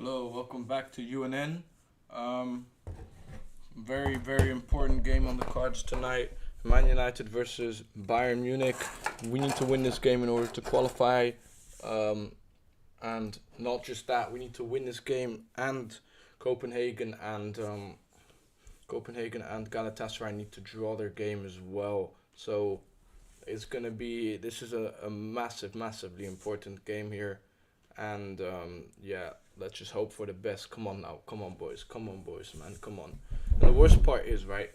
Hello, welcome back to UNN. Very important game on the cards tonight. Man United versus Bayern Munich. We need to win this game in order to qualify. And not just that, we need to win this game, and Copenhagen and Galatasaray need to draw their game as well. So this is a massively important game here. And yeah, let's just hope for the best. Come on now, come on boys, man, come on. And the worst part is, right,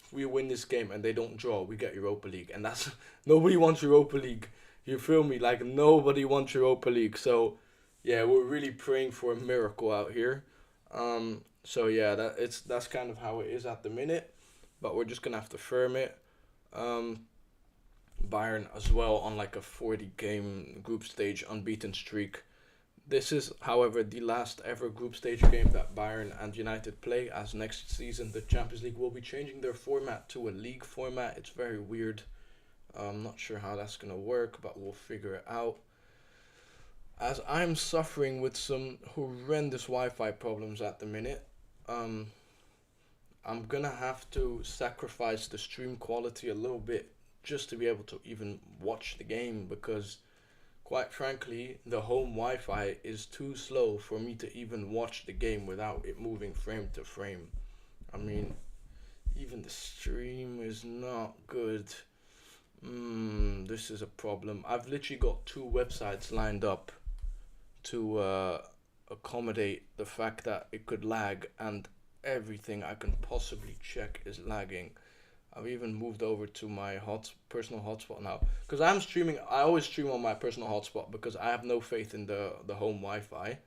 if we win this game and they don't draw, we get Europa League, and that's nobody wants Europa League. You feel me? Like, nobody wants Europa League. So yeah, we're really praying for a miracle out here. So yeah, that's kind of how it is at the minute, but we're just gonna have to firm it. Bayern as well on like a 40 game group stage unbeaten streak. This is, however, the last ever group stage game that Bayern and United play, as next season the Champions League will be changing their format to a league format. It's very weird. I'm not sure how that's going to work, but we'll figure it out. As I'm suffering with some horrendous Wi-Fi problems at the minute, I'm going to have to sacrifice the stream quality a little bit just to be able to even watch the game, because quite frankly, the home Wi-Fi is too slow for me to even watch the game without it moving frame to frame. I mean, even the stream is not good. This is a problem. I've literally got two websites lined up to accommodate the fact that it could lag, and everything I can possibly check is lagging. I've even moved over to my personal hotspot now, because I'm streaming. I always stream on my personal hotspot because I have no faith in the home Wi-Fi.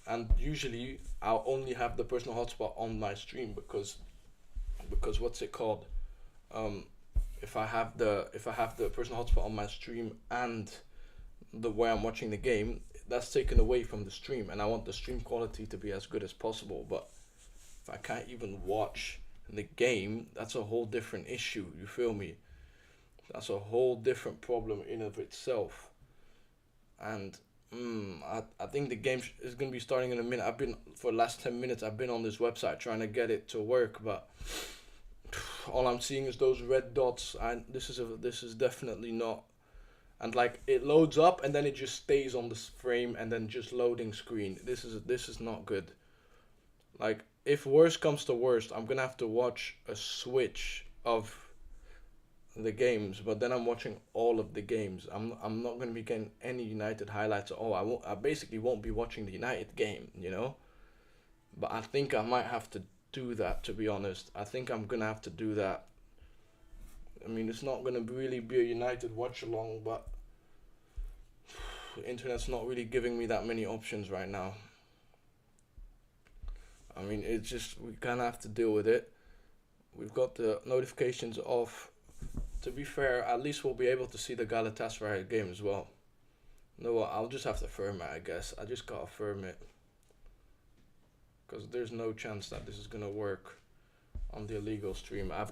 And usually I'll only have the personal hotspot on my stream because what's it called? If I have the personal hotspot on my stream and the way I'm watching the game, that's taken away from the stream, and I want the stream quality to be as good as possible. But if I can't even watch the game, that's a whole different issue. You feel me? That's a whole different problem in of itself. And I think the game is gonna be starting in a minute. For the last 10 minutes I've been on this website trying to get it to work, but all I'm seeing is those red dots, and this is definitely not. And like, it loads up and then it just stays on this frame and then just loading screen. This is not good. Like, if worst comes to worst, I'm gonna have to watch a switch of the games, but then I'm watching all of the games. I'm not gonna be getting any United highlights at all. I basically won't be watching the United game, you know. But I think I might have to do that, to be honest. I think I'm gonna have to do that. I mean, it's not gonna really be a United watch-along, but the internet's not really giving me that many options right now. I mean, it's just, we kind of have to deal with it. We've got the notifications off. To be fair, at least we'll be able to see the Galatasaray game as well. No, I'll just have to firm it, I guess. I just gotta firm it, because there's no chance that this is gonna work on the illegal stream. I've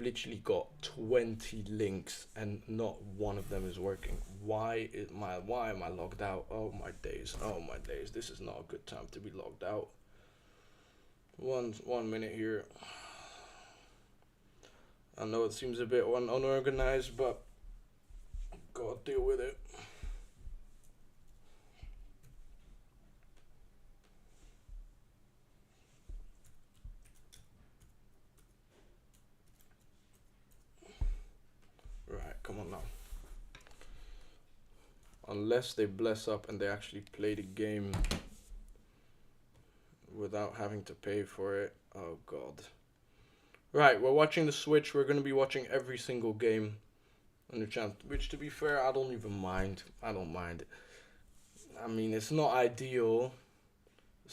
literally got 20 links and not one of them is working. Why am I logged out? Oh my days. This is not a good time to be logged out. One minute here. I know it seems a bit unorganized, but gotta deal with it. Right, come on now. Unless they bless up and they actually play the game without having to pay for it. Oh god. Right, we're watching the switch. We're going to be watching every single game on the channel, which, to be fair, I don't even mind. I don't mind it. I mean, it's not ideal.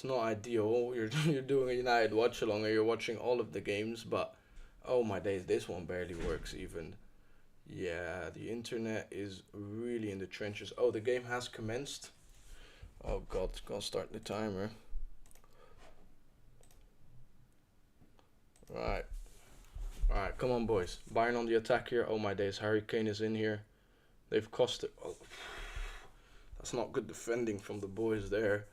You're doing a United watch-along, or you're watching all of the games, but oh my days, this one barely works even. Yeah, the internet is really in the trenches. Oh, the game has commenced. Oh god, gotta start the timer. Alright, come on boys. Bayern on the attack here. Oh my days, Harry Kane is in here. They've cost it. Oh, that's not good defending from the boys there.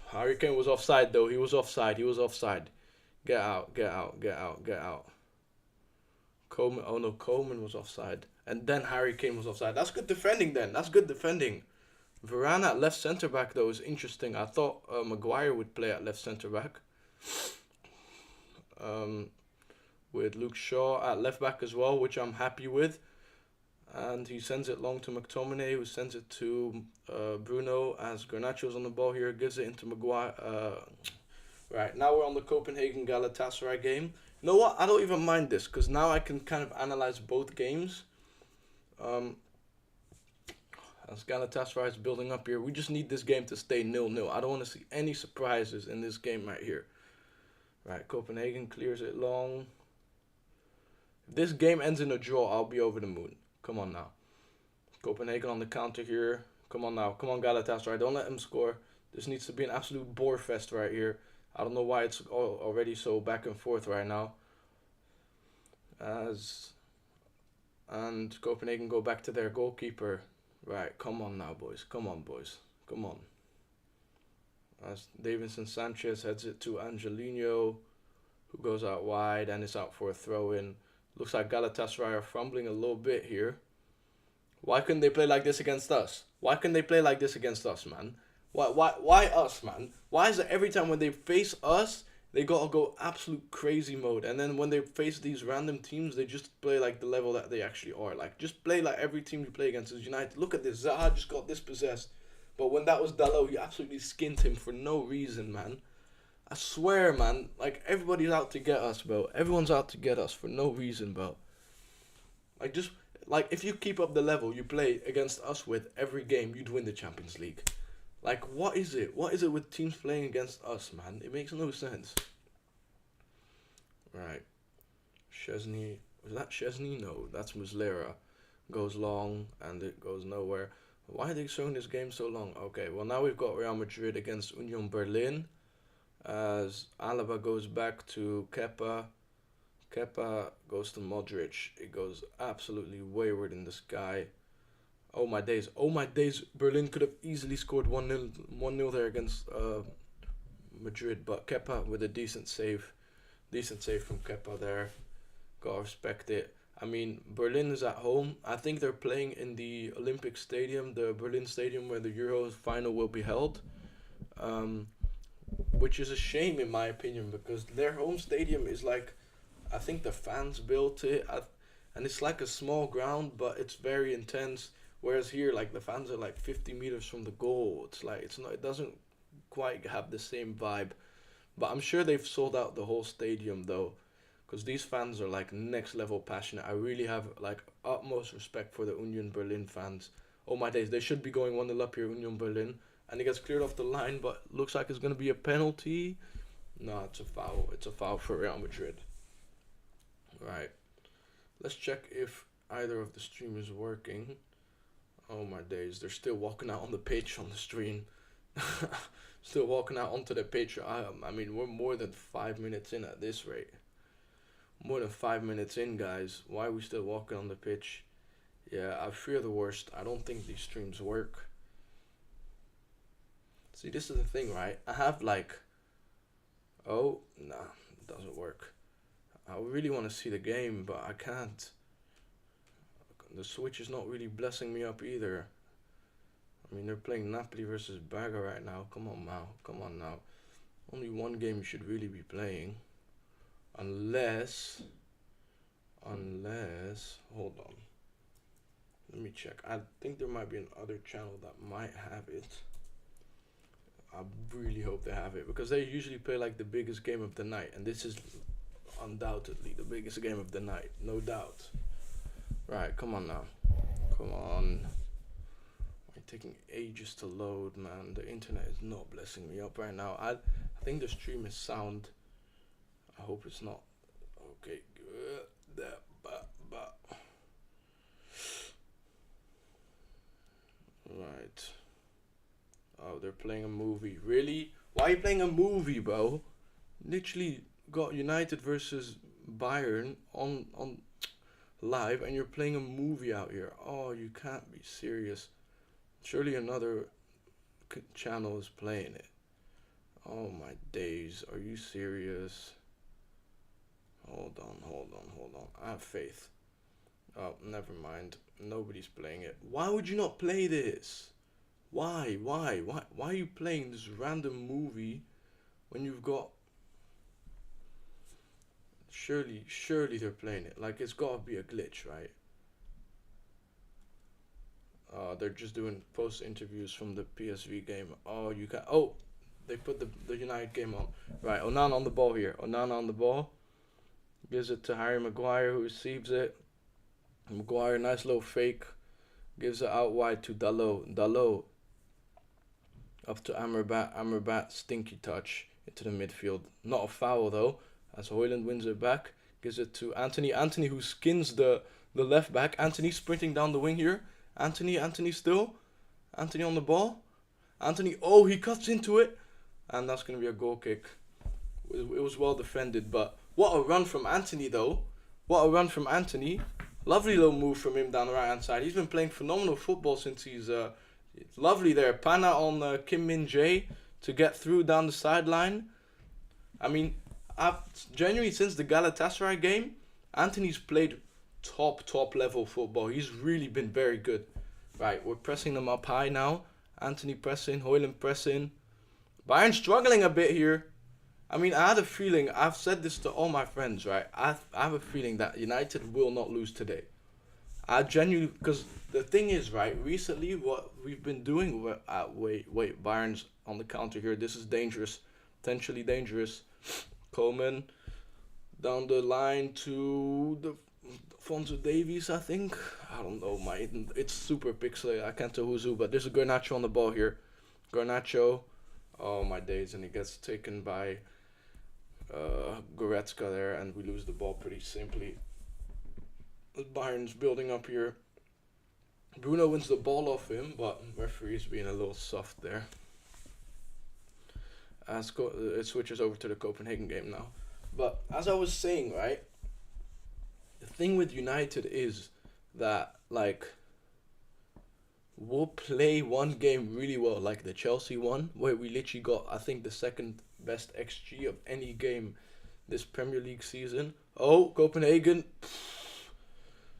Harry Kane was offside though. He was offside. He was offside. Get out. Get out. Get out. Get out. Coleman. Oh no, Coleman was offside. And then Harry Kane was offside. That's good defending then. That's good defending. Varane at left centre back though is interesting. I thought Maguire would play at left centre back. With Luke Shaw at left back as well, which I'm happy with. And he sends it long to McTominay, who sends it to Bruno as Garnacho's on the ball here, gives it into Maguire. Right, now we're on the Copenhagen Galatasaray game. You know what? I don't even mind this, because now I can kind of analyze both games. As Galatasaray is building up here, we just need this game to stay 0-0. I don't want to see any surprises in this game right here. Right, Copenhagen clears it long. If this game ends in a draw, I'll be over the moon. Come on now. Copenhagen on the counter here. Come on now. Come on, Galatasaray. Don't let him score. This needs to be an absolute bore fest right here. I don't know why it's already so back and forth right now. And Copenhagen go back to their goalkeeper. Right, come on now, boys. Come on, boys. Come on. As Davinson Sanchez heads it to Angelino, who goes out wide and is out for a throw-in. Looks like Galatasaray are fumbling a little bit here. Why couldn't they play like this against us? Why couldn't they play like this against us, man? Why us, man? Why is it every time when they face us, they gotta go absolute crazy mode, and then when they face these random teams, they just play like the level that they actually are. Like, just play like every team you play against is United. Look at this, Zaha just got dispossessed. But when that was Dalot, he absolutely skinned him for no reason, man. I swear, man, like, everybody's out to get us, bro. Everyone's out to get us for no reason, bro. Like, just, like, if you keep up the level you play against us with every game, you'd win the Champions League. Like, what is it? What is it with teams playing against us, man? It makes no sense. Right. Chesney. Was that Chesney? No, that's Muslera. Goes long, and it goes nowhere. Why are they showing this game so long? Okay, well, now we've got Real Madrid against Union Berlin. As Alaba goes back to Kepa. Kepa goes to Modric. It goes absolutely wayward in the sky. Oh my days. Oh my days. Berlin could have easily scored 1-0 there against Madrid. But Kepa with a decent save. Decent save from Kepa there. Gotta respect it. I mean, Berlin is at home. I think they're playing in the Olympic Stadium, the Berlin Stadium where the Euro final will be held. Which is a shame in my opinion, because their home stadium is like, I think the fans built it. And it's like a small ground, but it's very intense. Whereas here, like, the fans are like 50 meters from the goal. It's like, it doesn't quite have the same vibe. But I'm sure they've sold out the whole stadium though, because these fans are like next level passionate. I really have like utmost respect for the Union Berlin fans. Oh my days, they should be going 1-0 up here, Union Berlin. And it gets cleared off the line, but looks like it's going to be a penalty. No, it's a foul. It's a foul for Real Madrid. Right. Let's check if either of the stream is working. Oh my days, they're still walking out on the pitch on the stream. Still walking out onto the pitch. I mean, we're more than 5 minutes in at this rate. More than 5 minutes in, guys. Why are we still walking on the pitch? Yeah, I fear the worst. I don't think these streams work. See, this is the thing, right? I have like... Oh, nah, it doesn't work. I really want to see the game, but I can't. The Switch is not really blessing me up either. I mean, they're playing Napoli versus Braga right now. Come on now. Come on now. Only one game you should really be playing. Unless... Hold on. Let me check. I think there might be another channel that might have it. I really hope they have it, because they usually play like the biggest game of the night, and this is undoubtedly the biggest game of the night, no doubt. Right, come on now. Come on. It's taking ages to load, man. The internet is not blessing me up right now. I think the stream is sound. I hope it's not. Okay, good. Right. Oh, they're playing a movie. Really? Why are you playing a movie, bro? Literally got United versus Bayern on live, and you're playing a movie out here. Oh, you can't be serious. Surely another channel is playing it? Oh my days, are you serious? Hold on. I have faith. Oh, never mind. Nobody's playing it. Why would you not play this? Why are you playing this random movie when you've got... Surely they're playing it. Like, it's gotta be a glitch, right? They're just doing post interviews from the PSV game. Oh, you can... Oh, they put the United game on. Right, Onana on the ball here. Onana on the ball. Gives it to Harry Maguire, who receives it. Maguire, nice little fake. Gives it out wide to Dalot. Dalot. Up to Amrabat. Amrabat, stinky touch into the midfield. Not a foul, though, as Højlund wins it back. Gives it to Anthony. Anthony, who skins the left back. Anthony sprinting down the wing here. Anthony still. Anthony on the ball. Anthony, oh, he cuts into it. And that's going to be a goal kick. It was well defended, but what a run from Anthony, though. What a run from Anthony. Lovely little move from him down the right-hand side. He's been playing phenomenal football since he's... It's lovely there. Pana on Kim Min-jae to get through down the sideline. I mean, genuinely, since the Galatasaray game, Anthony's played top level football. He's really been very good. Right, we're pressing them up high now. Anthony pressing, Højlund pressing. Bayern struggling a bit here. I mean, I had a feeling, I've said this to all my friends, right? I have a feeling that United will not lose today. I genuinely, because the thing is, right, recently what we've been doing, wait, Bayern's on the counter here. This is dangerous, potentially dangerous. Coleman down the line to the Alphonso Davies, I think. I don't know, it's super pixelated. I can't tell who's who, but there's a Garnacho on the ball here. Garnacho, oh my days, and he gets taken by Goretzka there, and we lose the ball pretty simply. Bayern's building up here. Bruno wins the ball off him, but referee's being a little soft there. As it switches over to the Copenhagen game now. But as I was saying, right, the thing with United is that, like, we'll play one game really well, like the Chelsea one, where we literally got, I think, the second best XG of any game this Premier League season. Oh, Copenhagen,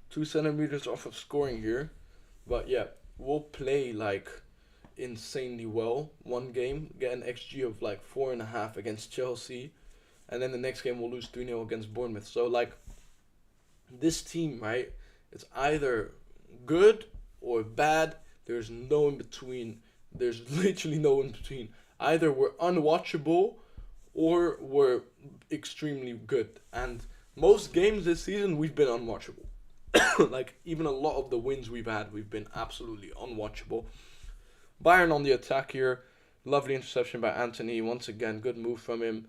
2 centimeters off of scoring here. But yeah, we'll play like insanely well one game, get an XG of like 4.5 against Chelsea, and then the next game we'll lose 3-0 against Bournemouth. So like, this team, right, it's either good or bad. There's no in between. There's literally no in between. Either we're unwatchable or we're extremely good. And most games this season, we've been unwatchable. Like, even a lot of the wins we've had, we've been absolutely unwatchable. Bayern on the attack here. Lovely interception by Anthony. Once again, good move from him.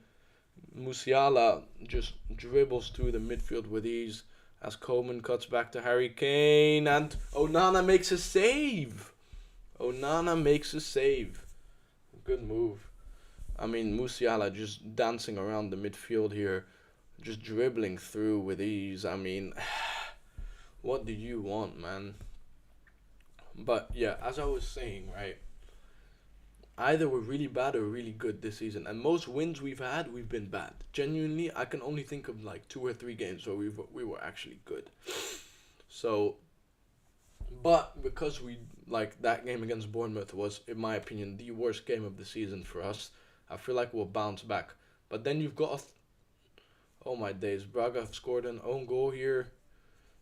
Musiala just dribbles through the midfield with ease as Coleman cuts back to Harry Kane. And Onana makes a save. Onana makes a save. Good move. I mean, Musiala just dancing around the midfield here. Just dribbling through with ease. I mean, what do you want, man? But yeah, as I was saying, right, either we're really bad or really good this season. And most wins we've had, we've been bad. Genuinely, I can only think of like 2 or 3 games where we were actually good. So, but because we, like, that game against Bournemouth was, in my opinion, the worst game of the season for us, I feel like we'll bounce back. But then you've got oh my days, Braga scored an own goal here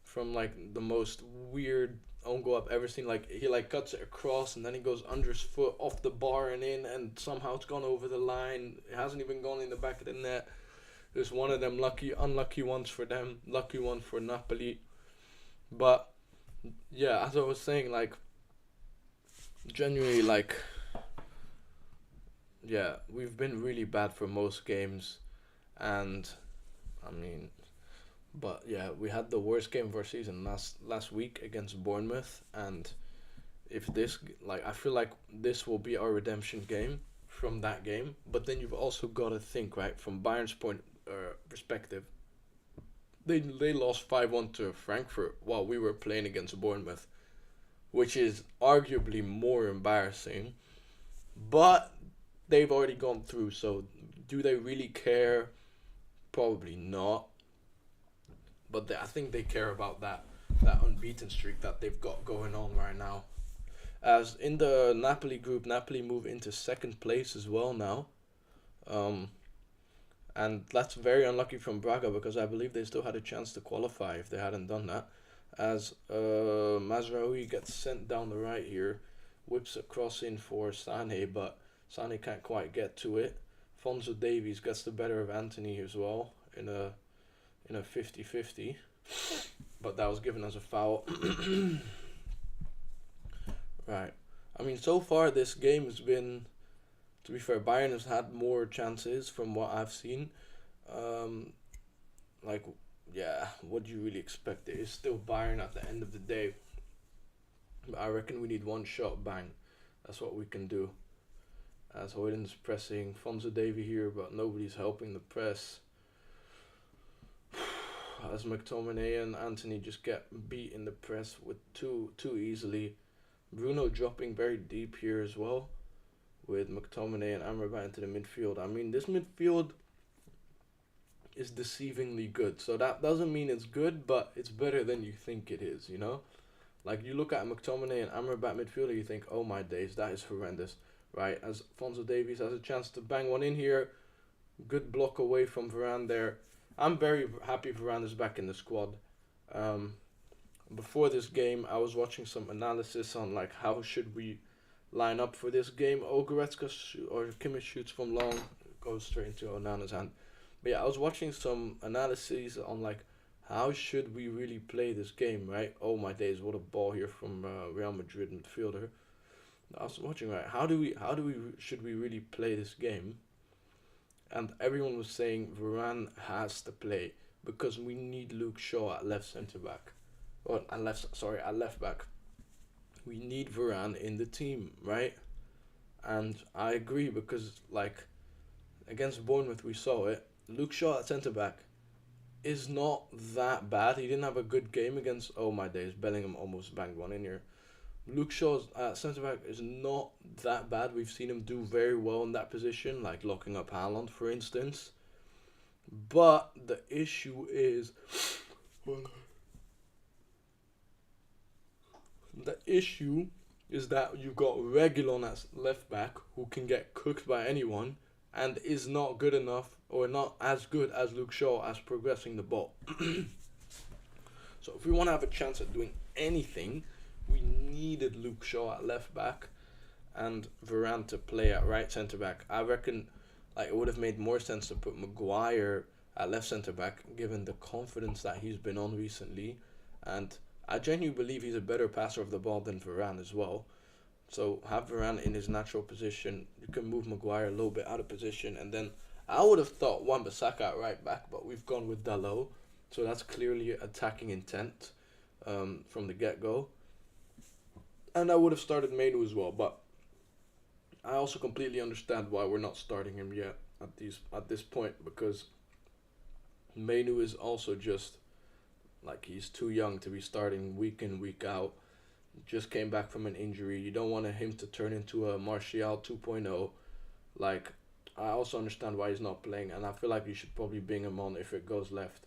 from like the most weird own goal I've ever seen. Like, he like cuts it across and then he goes under his foot off the bar and in, and somehow it's gone over the line. It hasn't even gone in the back of the net. There's one of them unlucky ones for them, lucky one for Napoli. But yeah, as I was saying, like, genuinely, like, yeah, we've been really bad for most games. And I mean, but yeah, we had the worst game of our season last week against Bournemouth, and if this, like, I feel like this will be our redemption game from that game. But then you've also got to think, right, from Bayern's perspective, they lost 5-1 to Frankfurt while we were playing against Bournemouth, which is arguably more embarrassing. But they've already gone through, so do they really care? Probably not. But I think they care about that unbeaten streak that they've got going on right now. As in the Napoli group, Napoli move into second place as well now. Um, and that's very unlucky from Braga because I believe they still had a chance to qualify if they hadn't done that. As Mazraoui gets sent down the right here, whips a cross in for Sane, but Sane can't quite get to it. Fonzo Davies gets the better of Anthony as well in a 50-50, but that was given as a foul. Right. I mean, so far this game has been, to be fair, Bayern has had more chances from what I've seen. Um, like, yeah, what do you really expect? It is still Bayern at the end of the day. But I reckon we need one shot, bang. That's what we can do. As Hoyden's pressing, Fonzo Davy here, but nobody's helping the press. As McTominay and Anthony just get beat in the press with too easily. Bruno dropping very deep here as well, with McTominay and Amrabat into the midfield. I mean, this midfield is deceivingly good. So that doesn't mean it's good, but it's better than you think it is, you know? Like, you look at McTominay and Amrabat midfielder, you think, oh my days, that is horrendous, right? As Fonzo Davies has a chance to bang one in here. Good block away from Varane there. I'm very happy Varane is back in the squad. Before this game, I was watching some analysis on, like, how should we line up for this game. Goretzka or Kimmich shoots from long, goes straight into Onana's hand. But yeah, I was watching some analyses on, like, how should we really play this game, right? Oh my days, what a ball here from Real Madrid midfielder. I was watching, right, should we really play this game? And everyone was saying Varane has to play because we need Luke Shaw at left centre back. Or at left back. We need Varane in the team, right? And I agree because, like, against Bournemouth we saw it. Luke Shaw at centre back is not that bad. He didn't have a good game against, oh my days, Bellingham almost banged one in here. Luke Shaw's centre back is not that bad. We've seen him do very well in that position, like locking up Haaland, for instance. But the issue is, that you got Reguilon as left back who can get cooked by anyone and is not good enough or not as good as Luke Shaw as progressing the ball. So if we want to have a chance at doing anything, we needed Luke Shaw at left back and Varane to play at right centre back. I reckon, like, it would have made more sense to put Maguire at left centre back, given the confidence that he's been on recently, and I genuinely believe he's a better passer of the ball than Varane as well. So have Varane in his natural position. You can move Maguire a little bit out of position, and then I would have thought Wan-Bissaka at right back, but we've gone with Dalot, so that's clearly attacking intent from the get-go. And I would have started Mainu as well, but I also completely understand why we're not starting him yet at this point, because Mainu is also just, like, he's too young to be starting week in, week out. Just came back from an injury. You don't want him to turn into a Martial 2.0. Like, I also understand why he's not playing, and I feel like you should probably bring him on if it goes left.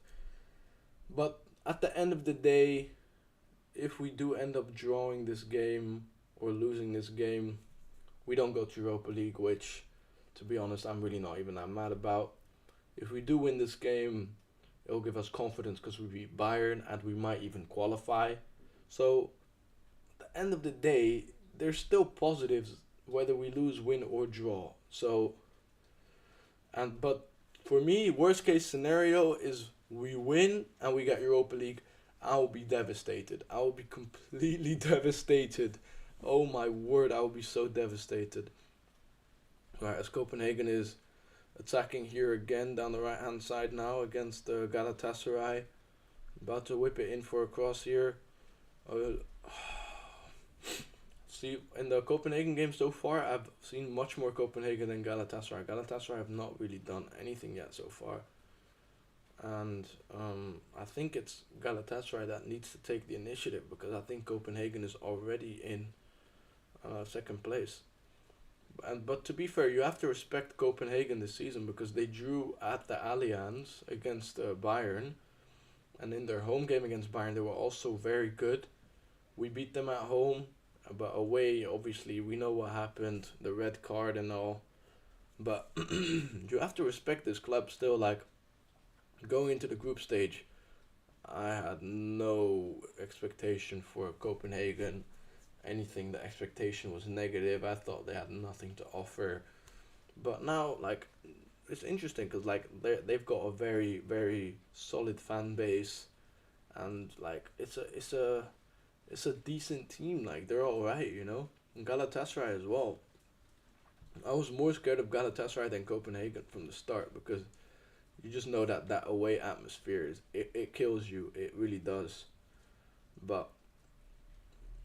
But at the end of the day, if we do end up drawing this game or losing this game, we don't go to Europa League, which, to be honest, I'm really not even that mad about. If we do win this game, it'll give us confidence because we beat Bayern and we might even qualify. So, at the end of the day, there's still positives whether we lose, win, or draw. So, but for me, worst case scenario is we win and we get Europa League. I will be devastated. I will be completely devastated. Oh my word, I will be so devastated. Alright, as Copenhagen is attacking here again down the right hand side now against Galatasaray. About to whip it in for a cross here. See, in the Copenhagen game so far, I've seen much more Copenhagen than Galatasaray. Galatasaray have not really done anything yet so far. And I think it's Galatasaray that needs to take the initiative, because I think Copenhagen is already in second place. But to be fair, you have to respect Copenhagen this season because they drew at the Allianz against Bayern, and in their home game against Bayern, they were also very good. We beat them at home, but away, obviously, we know what happened, the red card and all. But you have to respect this club still. Like, going into the group stage, I had no expectation for Copenhagen. Anything, the expectation was negative. I thought they had nothing to offer. But now, like, it's interesting because like they've got a very very solid fan base, and like it's a decent team. Like they're all right, you know. And Galatasaray as well. I was more scared of Galatasaray than Copenhagen from the start because you just know that that away atmosphere it kills you. It really does. But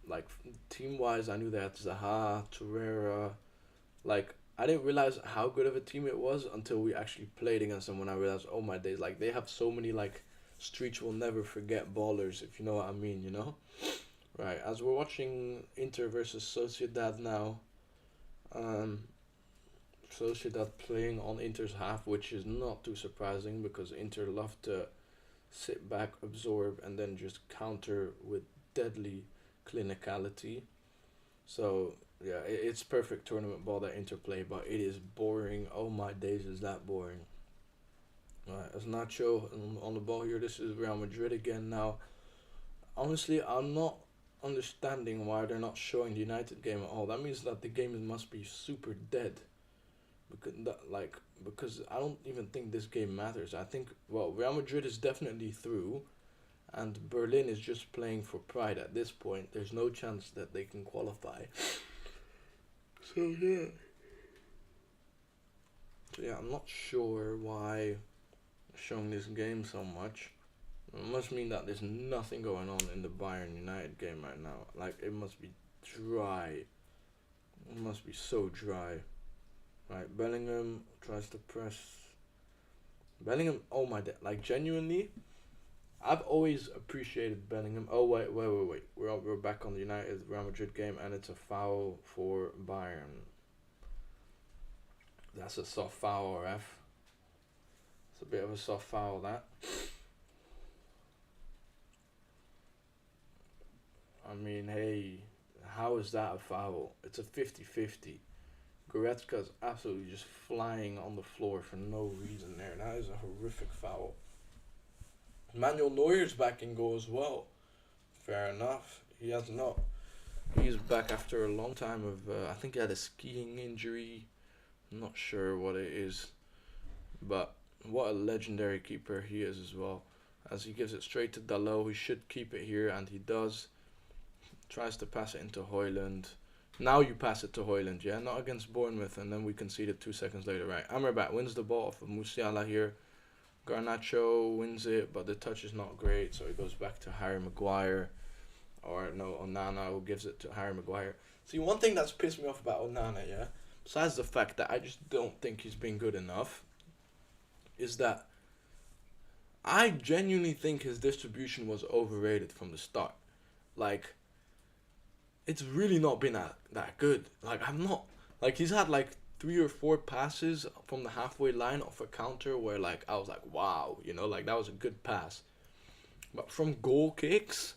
like team wise, I knew they had Zaha, Torreira. Like I didn't realize how good of a team it was until we actually played against them. When I realized, oh my days, like they have so many like streets will never forget ballers, if you know what I mean, you know. Right, as we're watching Inter versus Sociedad now, um, Sociedad playing on Inter's half, which is not too surprising because Inter love to sit back, absorb, and then just counter with deadly clinicality. So yeah, it's perfect tournament ball that Inter play, but it is boring. Oh my days, is that boring? Right, as Nacho on the ball here. This is Real Madrid again now. Honestly, I'm not understanding why they're not showing the United game at all. That means that the game must be super dead. Because I don't even think this game matters. I think well Real Madrid is definitely through, and Berlin is just playing for pride at this point. There's no chance that they can qualify. So yeah. So yeah, I'm not sure why showing this game so much. It must mean that there's nothing going on in the Bayern United game right now. Like it must be dry. It must be so dry. Right, Bellingham tries to press. Bellingham, oh my, like genuinely, I've always appreciated Bellingham. Oh wait. We're back on the United Real Madrid game, and it's a foul for Bayern. That's a soft foul, ref. It's a bit of a soft foul, that. I mean, hey, how is that a foul? It's a 50-50. Goretzka's absolutely just flying on the floor for no reason there. That is a horrific foul. Manuel Neuer's back in goal as well. Fair enough. He has not. He's back after a long time of. I think he had a skiing injury. I'm not sure what it is, but what a legendary keeper he is as well. As he gives it straight to Dalot, he should keep it here, and he does. Tries to pass it into Højlund. Now you pass it to Højlund, yeah? Not against Bournemouth, and then we conceded 2 seconds later, right? Amrabat wins the ball off of Musiala here. Garnacho wins it, but the touch is not great, so it goes back to Harry Maguire. Or no, Onana, who gives it to Harry Maguire. See, one thing that's pissed me off about Onana, yeah? Besides the fact that I just don't think he's been good enough, is that I genuinely think his distribution was overrated from the start. Like, it's really not been that good. Like, I'm not. Like, he's had like 3 or 4 passes from the halfway line off a counter where, like, I was like, wow, you know, like, that was a good pass. But from goal kicks,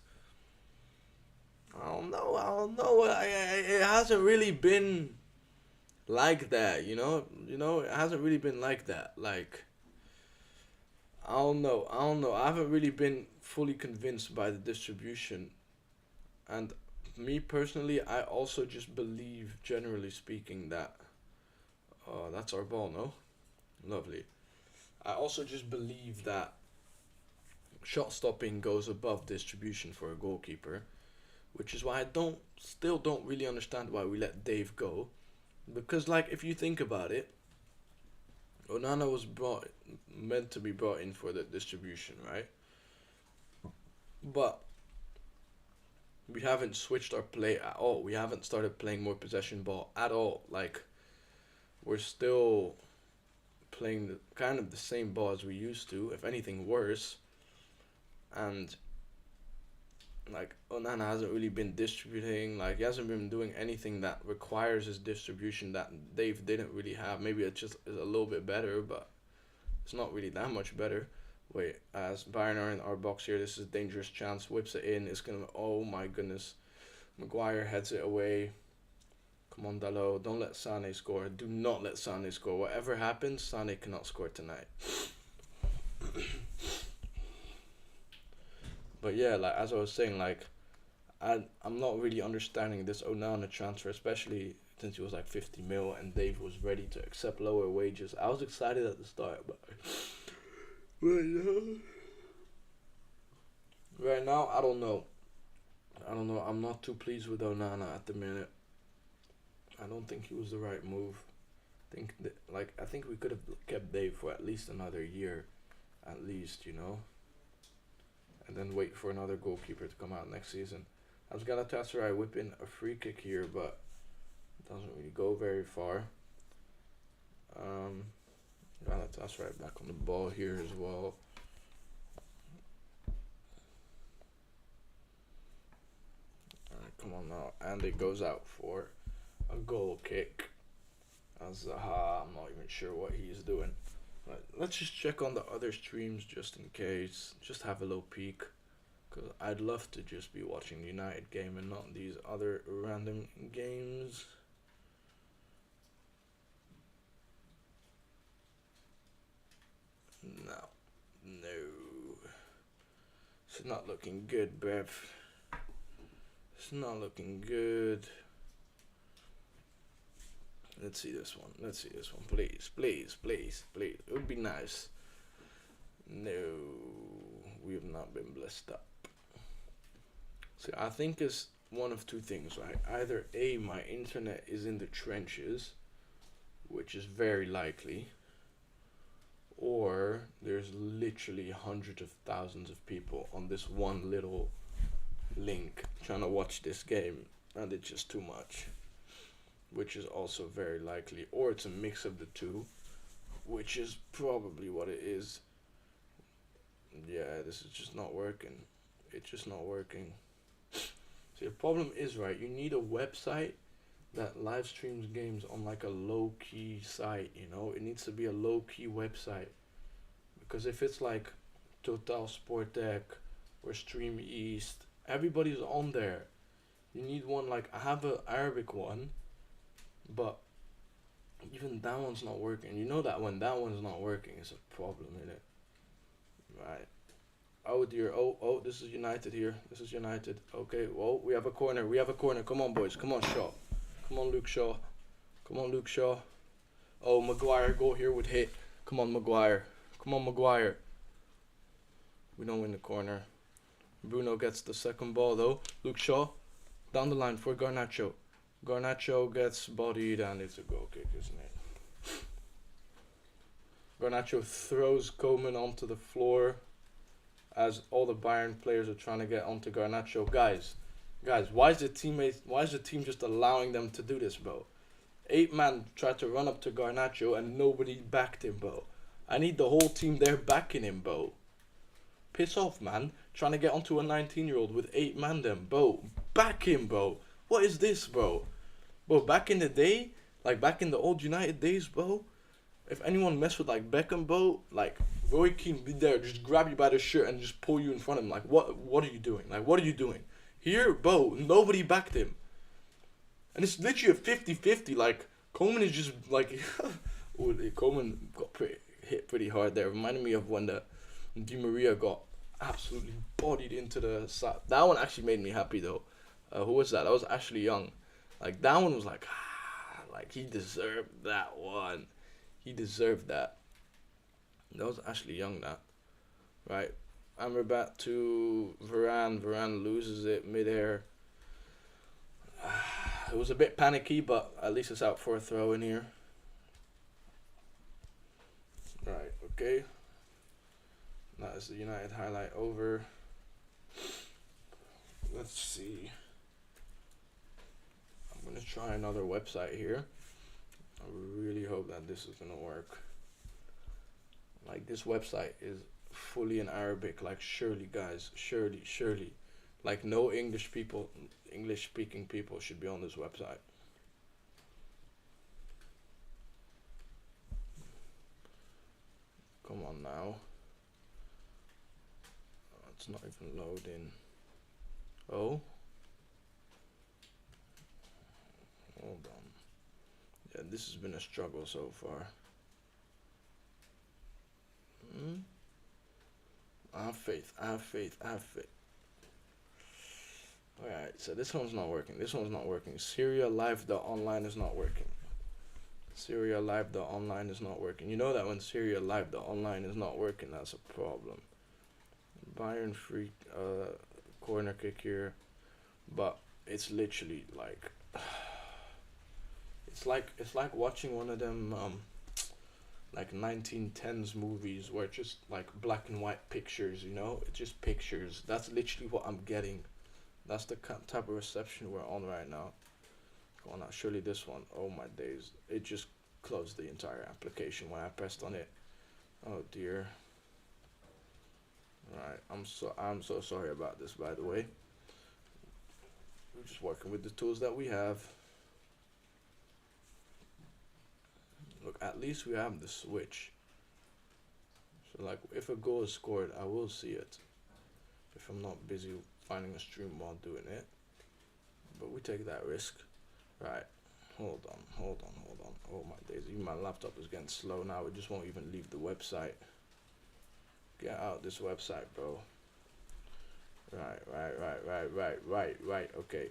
I don't know. It hasn't really been like that, you know? It hasn't really been like that. Like, I don't know. I haven't really been fully convinced by the distribution. And me personally, I also just believe, generally speaking, that that's our ball, no? Lovely. I also just believe that shot stopping goes above distribution for a goalkeeper, which is why I still don't really understand why we let Dave go, because like if you think about it, Onana was meant to be brought in for the distribution, right? But we haven't switched our play at all. We haven't started playing more possession ball at all. Like, we're still playing kind of the same ball as we used to, if anything worse. And like Onana hasn't really been distributing. Like he hasn't been doing anything that requires his distribution that Dave didn't really have. Maybe it just is a little bit better, but it's not really that much better. Wait, as Bayern are in our box here, this is a dangerous chance. Whips it in. It's gonna. Oh my goodness. Maguire heads it away. Come on, Dalot. Don't let Sane score. Do not let Sane score. Whatever happens, Sane cannot score tonight. But yeah, like as I was saying, like I'm not really understanding this Onana transfer, especially since he was like 50 mil and Dave was ready to accept lower wages. I was excited at the start, but right now I don't know. I'm not too pleased with Onana at the minute. I don't think he was the right move. I think we could have kept Dave for at least another year, at least, you know, and then wait for another goalkeeper to come out next season. As Galatasaray whip in a free kick here, but it doesn't really go very far. Galatasaray back on the ball here as well. Alright, come on now, and it goes out for a goal kick. Zaha, I'm not even sure what he's doing. But let's just check on the other streams just in case. Just have a little peek. Because I'd love to just be watching the United game and not these other random games. No. It's not looking good, Bev. It's not looking good. Let's see this one. Please. It would be nice. No, we have not been blessed up. See, I think it's one of two things, right? Either A, my internet is in the trenches, which is very likely, or there's literally hundreds of thousands of people on this one little link trying to watch this game, and it's just too much. Which is also very likely, or it's a mix of the two, which is probably what it is. Yeah, this is just not working. It's just not working. See, the problem is, right, you need a website that live streams games on like a low-key site, you know? It needs to be a low-key website. Because if it's like Total Sport Tech or Stream East, everybody's on there. You need one, like, I have an Arabic one, but even that one's not working. You know that when that one's not working, it's a problem, innit? Right. Oh dear. Oh, this is United here. Okay, well, we have a corner. Come on, boys. Come on, Shaw. Come on, Luke Shaw. Oh, Maguire, go here with hit. Come on, Maguire. We don't win the corner. Bruno gets the second ball, though. Luke Shaw, down the line for Garnacho. Garnacho gets bodied and it's a goal kick, isn't it? Garnacho throws Koeman onto the floor as all the Bayern players are trying to get onto Garnacho. Guys, why is the team just allowing them to do this, bro? 8 man tried to run up to Garnacho and nobody backed him, bro. I need the whole team there backing him, bro. Piss off, man. Trying to get onto a 19-year-old with 8 man then, bro. Back him, bro. What is this, bro? Bro, back in the day, like back in the old United days, bro, if anyone messed with like Beckham, bro, like Roy Keane be there, just grab you by the shirt and just pull you in front of him. Like, what are you doing? Like, what are you doing? Here, bro, nobody backed him. And it's literally a 50-50. Like, Koeman is just like, Koeman got hit pretty hard there. Reminded me of when the Di Maria got absolutely bodied into the side. That one actually made me happy though. Who was that? That was Ashley Young. Like, that one was like he deserved that one. He deserved that. That was Ashley Young, that. Right. Amrabat to Varane. Varane loses it midair. It was a bit panicky, but at least it's out for a throw in here. Right, okay. That is the United highlight over. Let's see. I'm going to try another website here. I really hope that this is going to work. Like, this website is fully in Arabic. Like, surely, guys. Surely. Like no English speaking people should be on this website. Come on now. It's not even loading. Oh. Hold on. Yeah, this has been a struggle so far. I have faith. I have faith. I have faith. Alright, so this one's not working. This one's not working. Syria Live.online is not working. Syria Live.online is not working. You know that when Syria Live.online is not working, that's a problem. Bayern free corner kick here. But it's literally like it's like watching one of them like 1910s movies where it's just like black and white pictures, you know? It's just pictures. That's literally what I'm getting. That's the type of reception we're on right now. Come on now, surely this one. Oh my days. It just closed the entire application when I pressed on it. Oh dear. Right, I'm so sorry about this, by the way. We're just working with the tools that we have. Look, at least we have the switch. So like if a goal is scored, I will see it. If I'm not busy finding a stream while doing it. But we take that risk. Right. Hold on. Oh my days. Even my laptop is getting slow now. It just won't even leave the website. Get out this website, bro. Right. Okay.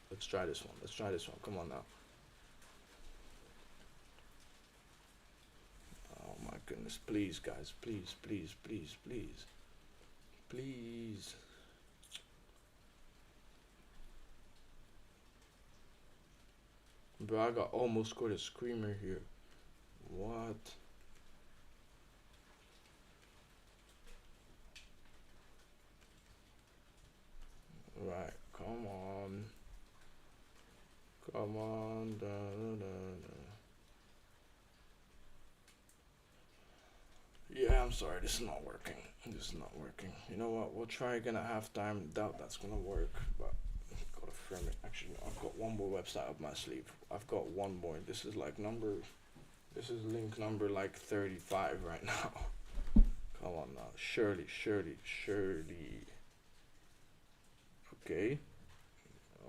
Let's try this one. Come on now. Oh my goodness. Please, guys. Please. Bro, I got almost scored a screamer here. What? Right, come on. Yeah, I'm sorry, this is not working. You know what? We'll try again at halftime. Doubt that's gonna work, but gotta firm it. Actually, I've got one more website up my sleeve. I've got one more. This is link number like 35 right now. Come on now. Surely. Okay.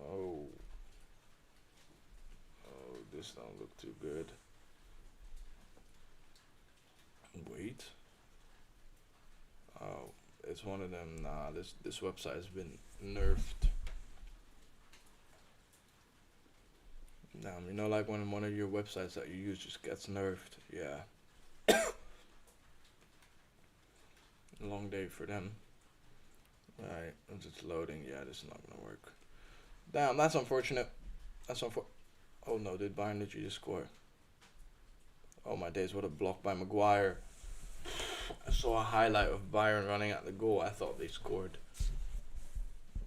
Oh, this don't look too good. Wait. Oh, it's one of them. Nah, this website has been nerfed. Damn, you know, like when one of your websites that you use just gets nerfed. Yeah. Long day for them. Right, it's just loading. Yeah, this is not gonna work. Damn, that's unfortunate. Oh no, did Bayern literally just score? Oh my days, what a block by Maguire. I saw a highlight of Bayern running at the goal. I thought they scored.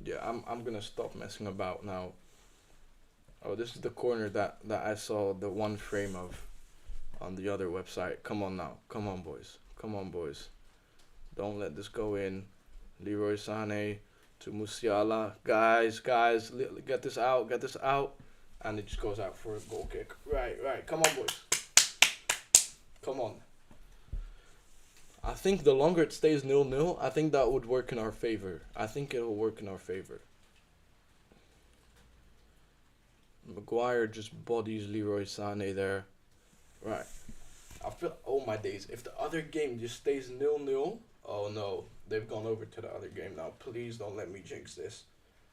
Yeah, I'm gonna stop messing about now. Oh, this is the corner that I saw the one frame of on the other website. Come on now. Come on, boys. Don't let this go in. Leroy Sané to Musiala. Guys, get this out. And it just goes out for a goal kick. Right. Come on, boys. Come on. I think the longer it stays 0-0, I think that would work in our favor. I think it'll work in our favor. Maguire just bodies Leroy Sané there. Right. I feel, oh my days, if the other game just stays 0-0, oh no, they've gone over to the other game now. Please don't let me jinx this.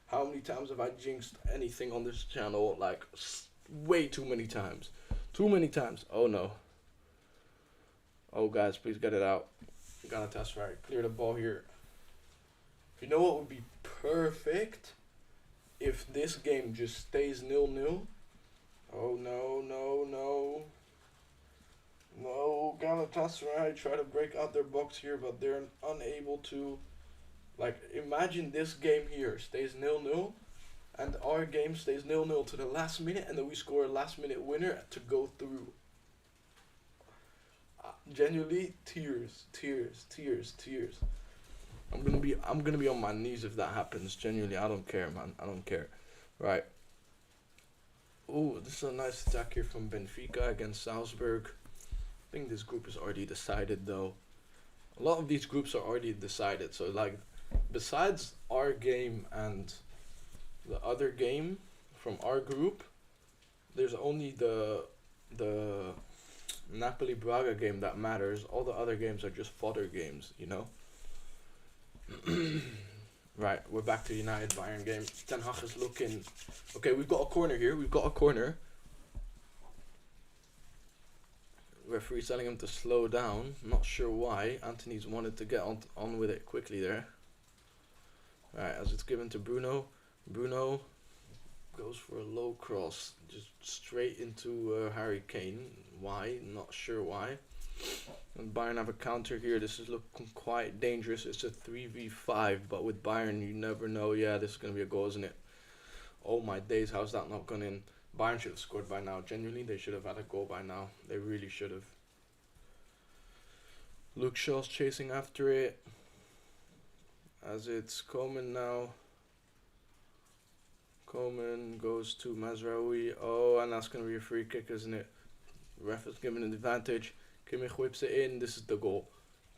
How many times have I jinxed anything on this channel? Like, way too many times. Oh no. Oh guys, please get it out. Gotta test right. Clear the ball here. You know what would be perfect? If this game just stays 0-0. Oh no. No, Galatasaray try to break out their box here, but they're unable to. Like, imagine this game here stays 0-0, and our game stays 0-0 to the last minute, and then we score a last minute winner to go through. Genuinely, tears. I'm gonna be on my knees if that happens. Genuinely, I don't care, man. I don't care. Right. Oh, this is a nice attack here from Benfica against Salzburg. I think this group is already decided though. A lot of these groups are already decided. So like, besides our game and the other game from our group, there's only the Napoli Braga game that matters. All the other games are just fodder games, you know. Right, we're back to the United Bayern game. Ten Hag is looking. Okay, we've got a corner here. We've got a corner. Referee's telling him to slow down. Not sure why. Anthony's wanted to get on with it quickly there. Alright, as it's given to Bruno. Bruno goes for a low cross. Just straight into Harry Kane. Why? Not sure why. And Bayern have a counter here. This is looking quite dangerous. It's a 3v5, but with Bayern, you never know. Yeah, this is going to be a goal, isn't it? Oh my days, how's that not gone in? Bayern should have scored by now. Genuinely, they should have had a goal by now. They really should have. Luke Shaw's chasing after it. As it's Coman now. Coman goes to Mazraoui. Oh, and that's going to be a free kick, isn't it? Ref is given an advantage. Kimmich whips it in. This is the goal.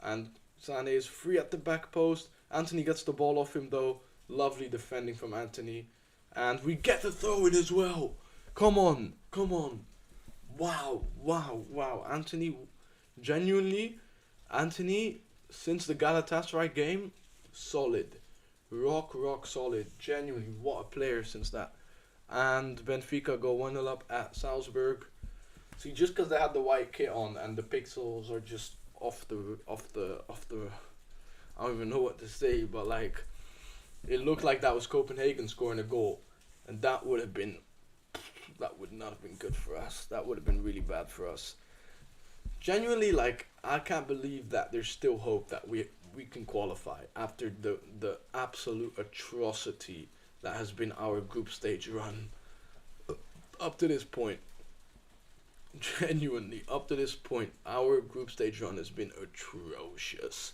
And Sané is free at the back post. Anthony gets the ball off him though. Lovely defending from Anthony. And we get the throw in as well. Come on. Come on. Wow. Wow. Wow. Anthony, genuinely, Anthony, since the Galatasaray game, solid. Rock solid. Genuinely, what a player since that. And Benfica go 1-0 up at Salzburg. See, just because they had the white kit on and the pixels are just off the I don't even know what to say, but like, it looked like that was Copenhagen scoring a goal, and that would not have been good for us. That would have been really bad for us. Genuinely, like, I can't believe that there's still hope that we can qualify after the absolute atrocity that has been our group stage run up to this point. Genuinely, up to this point, our group stage run has been atrocious.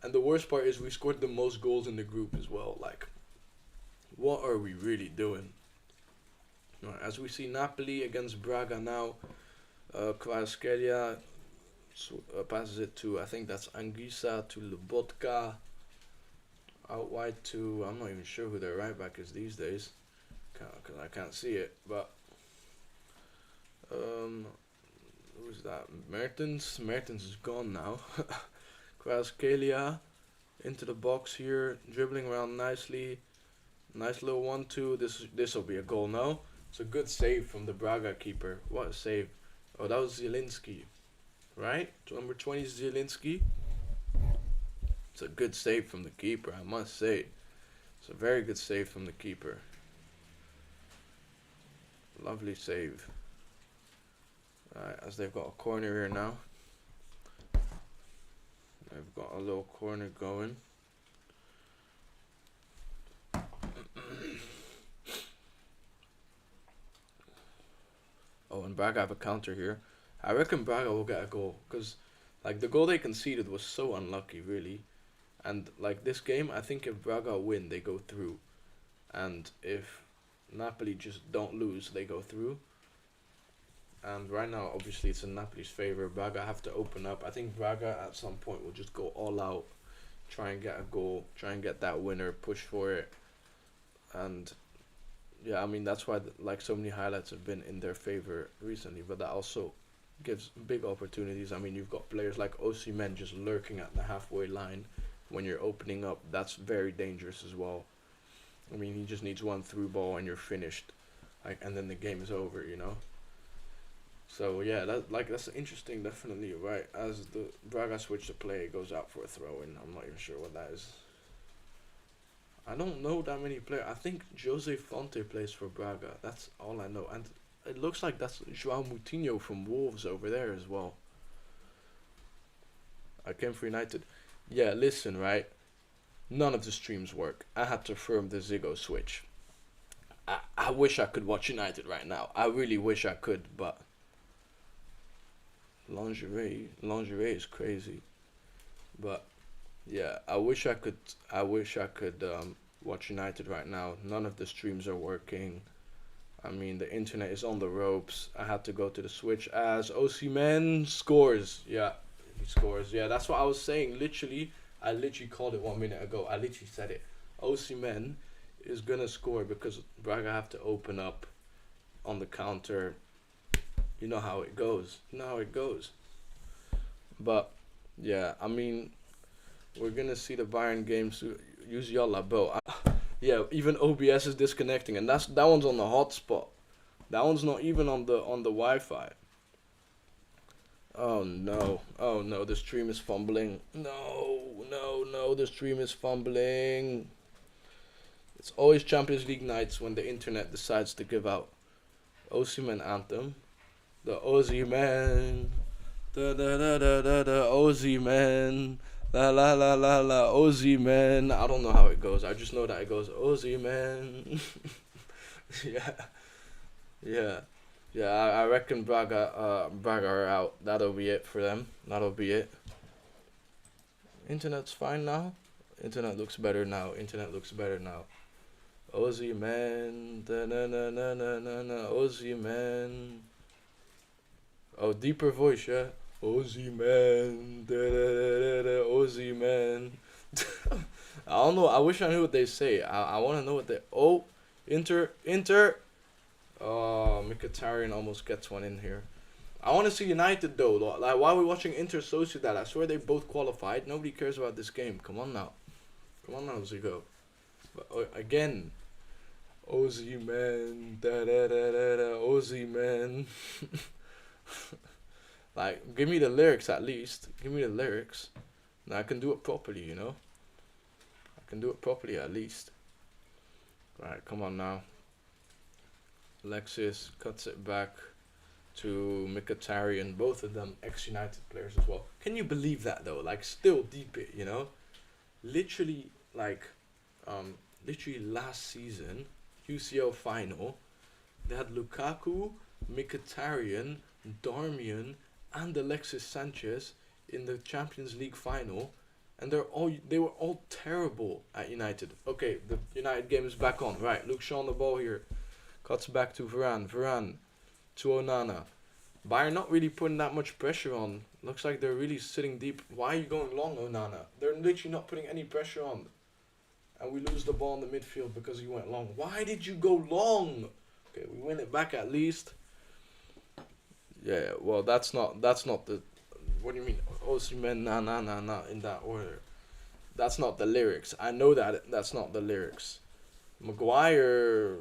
And the worst part is we scored the most goals in the group as well. Like, what are we really doing? Right, as we see Napoli against Braga now, Kvaratskhelia passes it to, I think that's Anguissa, to Lobotka. Out wide to, I'm not even sure who their right back is these days, because I can't see it, but who's that? Mertens is gone now. Kvaratskhelia into the box here, dribbling around nicely. Nice little 1-2. This will be a goal now. It's a good save from the Braga keeper. What a save. Oh, that was Zielinski, right? Number 20 is Zielinski. It's a good save from the keeper, I must say. It's a very good save from the keeper. Lovely save. Alright, as they've got a corner here now. They've got a little corner going. Oh, and Braga have a counter here. I reckon Braga will get a goal, because like the goal they conceded was so unlucky, really. And like this game, I think if Braga win, they go through. And if Napoli just don't lose, they go through. And right now, obviously, it's in Napoli's favor. Braga have to open up. I think Braga at some point will just go all out, try and get a goal, try and get that winner, push for it. And yeah, I mean, that's why like so many highlights have been in their favor recently. But that also gives big opportunities. I mean, you've got players like Osimhen just lurking at the halfway line when you're opening up. That's very dangerous as well. I mean, he just needs one through ball and you're finished, like, and then the game is over, you know. So yeah, that's interesting, definitely, right? As the Braga switch to play, it goes out for a throw in. I'm not even sure what that is. I don't know that many players. I think Jose Fonte plays for Braga. That's all I know. And it looks like that's João Moutinho from Wolves over there as well. I came for United. Yeah, listen, right? None of the streams work. I had to firm the Ziggo switch. I wish I could watch United right now. I really wish I could, but lingerie is crazy. But Yeah, I wish I could. I wish I could watch United right now. None of the streams are working. I mean, the internet is on the ropes. I had to go to the Switch as Osimhen scores. Yeah, he scores. Yeah, that's what I was saying. Literally, I literally called it 1 minute ago. I literally said it. Osimhen is gonna score because Braga have to open up on the counter. You know how it goes. You know how it goes. But yeah, I mean, we're gonna see the Bayern games. Use your labo. Yeah, even OBS is disconnecting, and that one's on the hotspot. That one's not even on the Wi-Fi. Oh no! Oh no! The stream is fumbling. No! No! No! The stream is fumbling. It's always Champions League nights when the internet decides to give out. Osimhen anthem. The Osimhen. Da da da da da da Osimhen. La la la la la Osimhen. I don't know how it goes. I just know that it goes Osimhen. Yeah, yeah, yeah. I reckon Braga are out. That'll be it for them. That'll be it. Internet's fine now. Internet looks better now. Internet looks better now. Osimhen. Da na na na na na na Osimhen. Oh, deeper voice, yeah. Osimhen, da da da da da, Osimhen. I don't know. I wish I knew what they say. I want to know what they. Oh, Inter. Oh, Mkhitaryan almost gets one in here. I want to see United though. Like, why are we watching Inter Sociedad? I swear they both qualified. Nobody cares about this game. Come on now. Come on now, Zico. But, again. Osimhen, da da da da da, Osimhen. Like, give me the lyrics at least. Give me the lyrics. Now I can do it properly, you know? I can do it properly at least. Right, come on now. Alexis cuts it back to Mkhitaryan. Both of them ex-United players as well. Can you believe that though? Like, still deep it, you know? Literally, like, literally last season, UCL final, they had Lukaku, Mkhitaryan, Darmian, and Alexis Sanchez in the Champions League final, and they were all terrible at United. Okay, the United game is back on. Right, Luke Shaw on the ball here, cuts back to Varane to Onana. Bayern not really putting that much pressure on. Looks like they're really sitting deep. Why are you going long, Onana? They're literally not putting any pressure on, and we lose the ball in the midfield because he went long. Why did you go long? Okay, we win it back at least. Yeah, well, that's not the. What do you mean? Osimhen, nah, in that order. That's not the lyrics. I know that that's not the lyrics. Maguire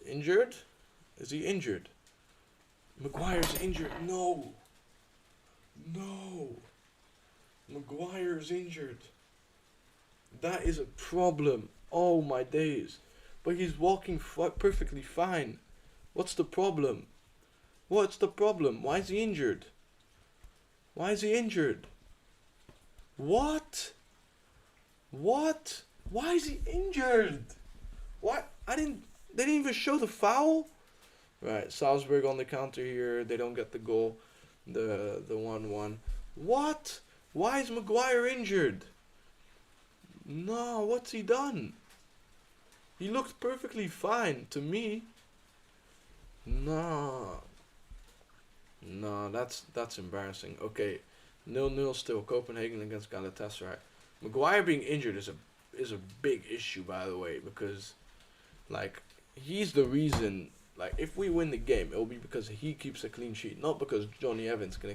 injured? Is he injured? Maguire's injured. No. Maguire's injured. That is a problem. Oh my days. But he's walking perfectly fine. What's the problem? What's the problem? Why is he injured? Why is he injured? What? Why is he injured? What? They didn't even show the foul? Right, Salzburg on the counter here. They don't get the goal. The 1-1. What? Why is Maguire injured? No, what's he done? He looked perfectly fine to me. No, that's embarrassing. Okay, 0-0 still. Copenhagen against Galatasaray. Maguire being injured is a big issue, by the way, because like he's the reason. Like, if we win the game, it'll be because he keeps a clean sheet, not because Johnny Evans can.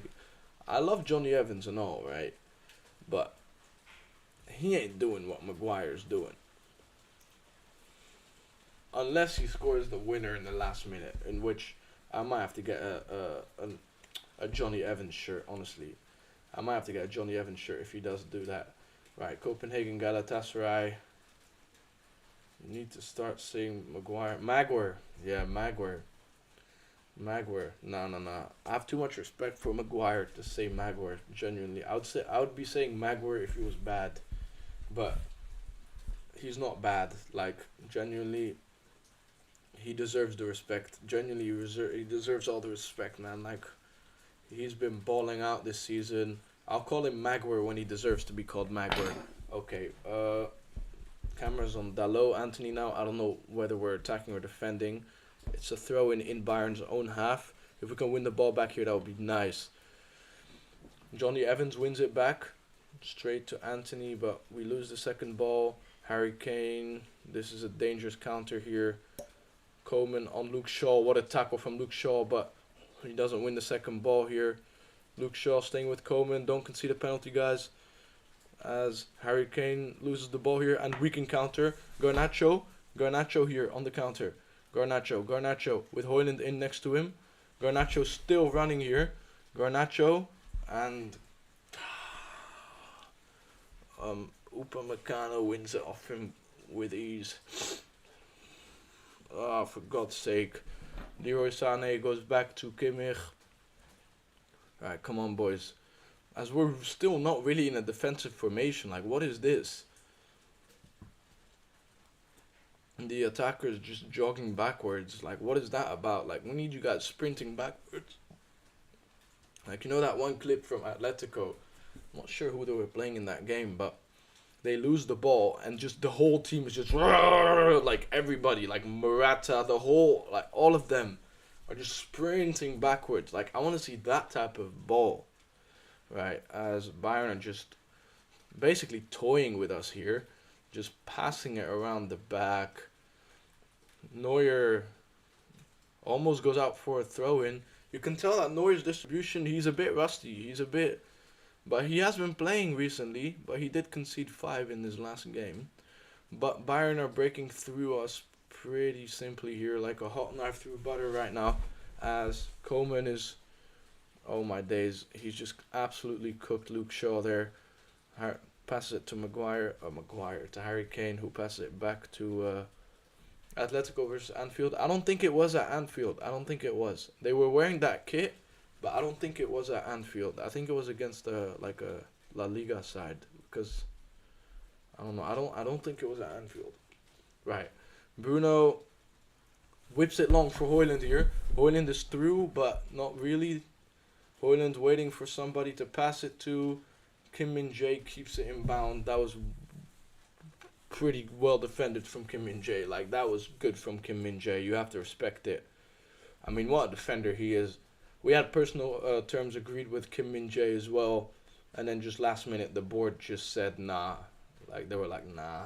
I love Johnny Evans and all, right? But he ain't doing what Maguire's doing. Unless he scores the winner in the last minute, in which I might have to get a Johnny Evans shirt, honestly. I might have to get a Johnny Evans shirt if he does do that. Right, Copenhagen, Galatasaray. Need to start saying Maguire. Yeah, Maguire. No. I have too much respect for Maguire to say Maguire. Genuinely, I would be saying Maguire if he was bad, but he's not bad. Like, genuinely, he deserves the respect. Genuinely, he deserves all the respect, man. Like, he's been balling out this season. I'll call him Maguire when he deserves to be called Maguire. Okay, cameras on Dalot, Anthony now. I don't know whether we're attacking or defending. It's a throw in Bayern's own half. If we can win the ball back here, that would be nice. Johnny Evans wins it back. Straight to Anthony, but we lose the second ball. Harry Kane. This is a dangerous counter here. Coleman on Luke Shaw. What a tackle from Luke Shaw, but he doesn't win the second ball here. Luke Shaw staying with Coleman. Don't concede a penalty, guys. As Harry Kane loses the ball here, and we can counter. Garnacho here on the counter. Garnacho with Højlund in next to him. Garnacho still running here. Garnacho and Upamecano wins it off him with ease. Oh, for God's sake. Leroy Sané goes back to Kimmich. Alright, come on, boys. As we're still not really in a defensive formation. Like, what is this? And the attacker is just jogging backwards. Like, what is that about? Like, we need you guys sprinting backwards. Like, you know that one clip from Atletico? I'm not sure who they were playing in that game, but they lose the ball and just the whole team is just like everybody, like Morata, the whole, like all of them are just sprinting backwards. Like, I want to see that type of ball, right? As Bayern are just basically toying with us here, just passing it around the back. Neuer almost goes out for a throw-in. You can tell that Neuer's distribution, he's a bit rusty. But he has been playing recently, but he did concede 5 in his last game. But Bayern are breaking through us pretty simply here, like a hot knife through butter right now, as Coleman is, oh my days, he's just absolutely cooked Luke Shaw there. Passes it to to Harry Kane, who passes it back to Atletico versus Anfield. I don't think it was at Anfield. They were wearing that kit, but I don't think it was at Anfield. I think it was against like a La Liga side, because I don't know. I don't think it was at Anfield. Right. Bruno whips it long for Højlund here. Højlund is through, but not really. Højlund waiting for somebody to pass it to. Kim Min-jae keeps it inbound. That was pretty well defended from Kim Min-jae. Like, that was good from Kim Min-jae. You have to respect it. I mean, what a defender he is. We had personal terms agreed with Kim Min-jae as well, and then just last minute the board just said nah. Like, they were like, nah,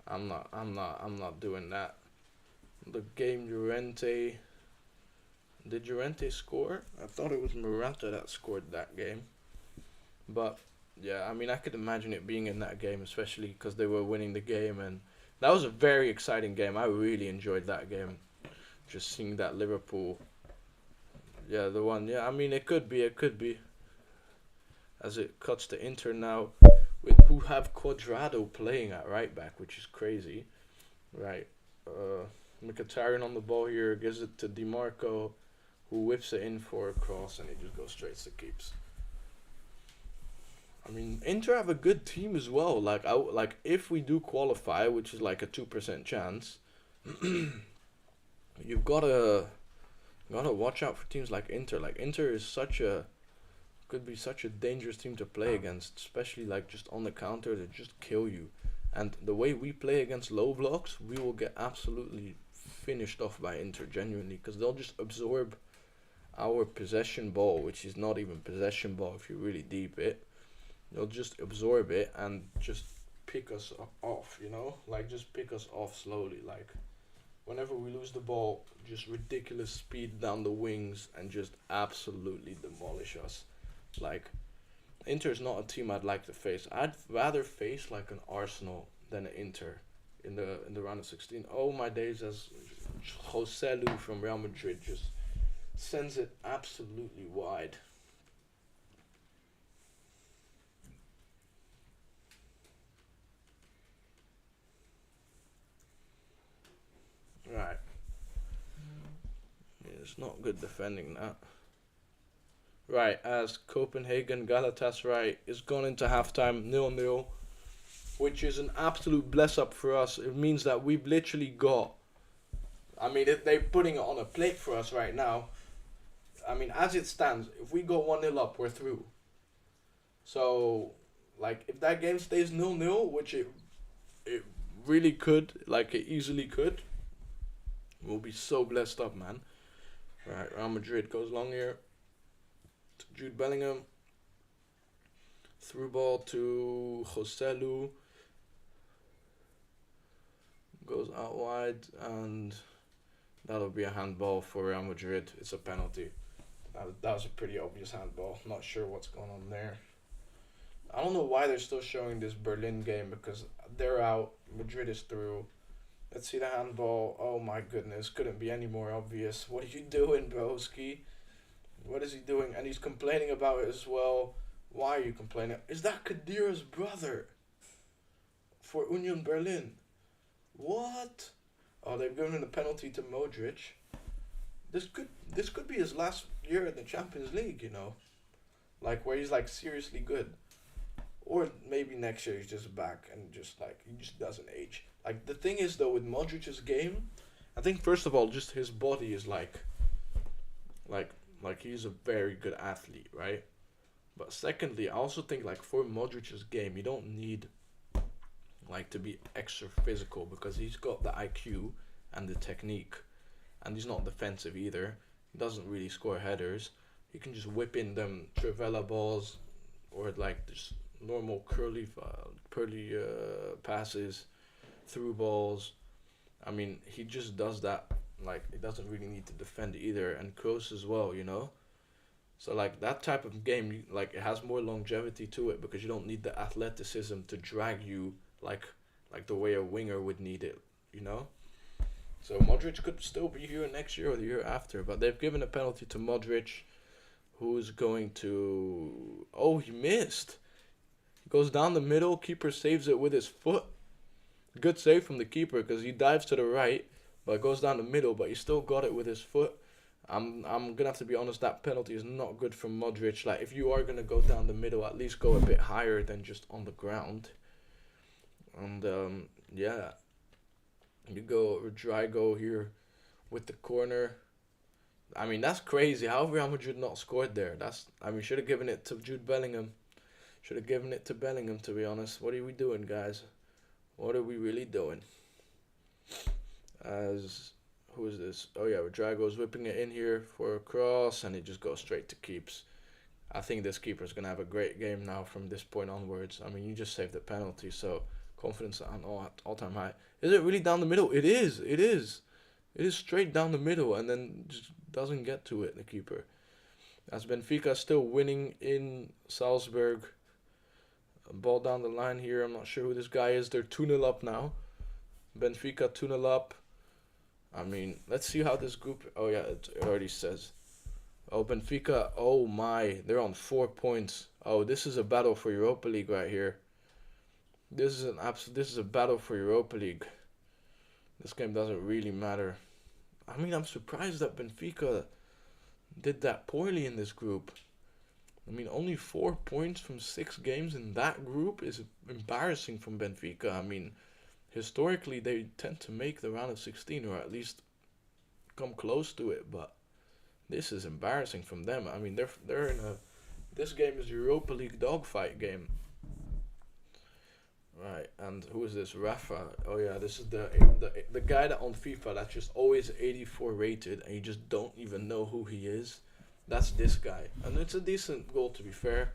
I'm not doing that. The game Llorente. Did Llorente score? I thought it was Morata that scored that game. But yeah, I mean, I could imagine it being in that game, especially because they were winning the game, and that was a very exciting game. I really enjoyed that game. Just seeing that Liverpool. Yeah, the one. Yeah, I mean, it could be. As it cuts to Inter now, with who have Cuadrado playing at right back, which is crazy. Right. Mkhitaryan on the ball here, gives it to DiMarco, who whips it in for a cross, and it just goes straight to keeps. I mean, Inter have a good team as well. Like if we do qualify, which is like a 2% chance, you've gotta watch out for teams like Inter. Like, Inter is could be such a dangerous team to play against, especially like just on the counter. They just kill you. And the way we play against low blocks, we will get absolutely finished off by Inter, genuinely, because they'll just absorb our possession ball, which is not even possession ball if you really deep it. They'll just absorb it and just pick us off, you know? Like, just pick us off slowly. Like, whenever we lose the ball, just ridiculous speed down the wings and just absolutely demolish us. Like, Inter's not a team I'd like to face. I'd rather face like an Arsenal than an Inter in the round of 16. Oh my days, as Joselu from Real Madrid just sends it absolutely wide. Right. Yeah, it's not good defending that. Right, as Copenhagen Galatasaray is gone into halftime 0-0, which is an absolute bless up for us. It means that we've literally got, I mean, they're putting it on a plate for us right now. I mean, as it stands, if we go 1-0 up, we're through. So, like, if that game stays 0-0, which it really could, like, it easily could, we'll be so blessed up, man. Right, Real Madrid goes long here to Jude Bellingham. Through ball to Joselu. Goes out wide, and that'll be a handball for Real Madrid. It's a penalty. That was a pretty obvious handball. Not sure what's going on there. I don't know why they're still showing this Berlin game, because they're out. Madrid is through. Let's see the handball. Oh my goodness. Couldn't be any more obvious. What are you doing, broski? What is he doing? And he's complaining about it as well. Why are you complaining? Is that Khedira's brother? For Union Berlin. What? Oh, they've given a penalty to Modric. This could be his last year in the Champions League, you know. Like, where he's, like, seriously good. Or maybe next year he's just back and just, like, he just doesn't age. Like, the thing is, though, with Modric's game, I think, first of all, just his body is, like he's a very good athlete, right? But secondly, I also think, like, for Modric's game, you don't need, like, to be extra physical, because he's got the IQ and the technique, and he's not defensive either. He doesn't really score headers. He can just whip in them trivela balls, or, like, just normal curly passes, through balls. I mean, he just does that. Like, he doesn't really need to defend either, and Kroos as well, you know. So, like, that type of game, like, it has more longevity to it, because you don't need the athleticism to drag you like the way a winger would need it, you know. So Modric could still be here next year or the year after, but they've given a penalty to Modric, who's going to... Oh, he missed. He goes down the middle, keeper saves it with his foot. Good save from the keeper, because he dives to the right, but goes down the middle, but he still got it with his foot. I'm gonna have to be honest, that penalty is not good from Modric. Like, if you are gonna go down the middle, at least go a bit higher than just on the ground. And yeah, you go Rodrigo here with the corner. I mean, that's crazy. How have Real Madrid not scored there? Should have given it to Jude Bellingham. Should have given it to Bellingham, to be honest. What are we doing, guys? What are we really doing? Who is this? Oh yeah, Rodrigo's whipping it in here for a cross, and it just goes straight to keeps. I think this keeper's going to have a great game now from this point onwards. I mean, you just saved the penalty, so confidence on all-time high. Is it really down the middle? It is. It is straight down the middle, and then just doesn't get to it, the keeper. As Benfica still winning in Salzburg. Ball down the line here. I'm not sure who this guy is. They're 2-0 up now. Benfica 2-0 up. I mean, let's see how this group... Oh, yeah, it already says. Oh, Benfica. Oh, my. They're on 4 points. Oh, this is a battle for Europa League right here. This is a battle for Europa League. This game doesn't really matter. I mean, I'm surprised that Benfica did that poorly in this group. I mean, only 4 points from 6 games in that group is embarrassing from Benfica. I mean, historically, they tend to make the round of 16, or at least come close to it, but this is embarrassing from them. I mean, they're in a... This game is Europa League dogfight game. Right, and who is this? Rafa. Oh yeah, this is the guy that on FIFA that's just always 84 rated, and you just don't even know who he is. That's this guy. And it's a decent goal, to be fair.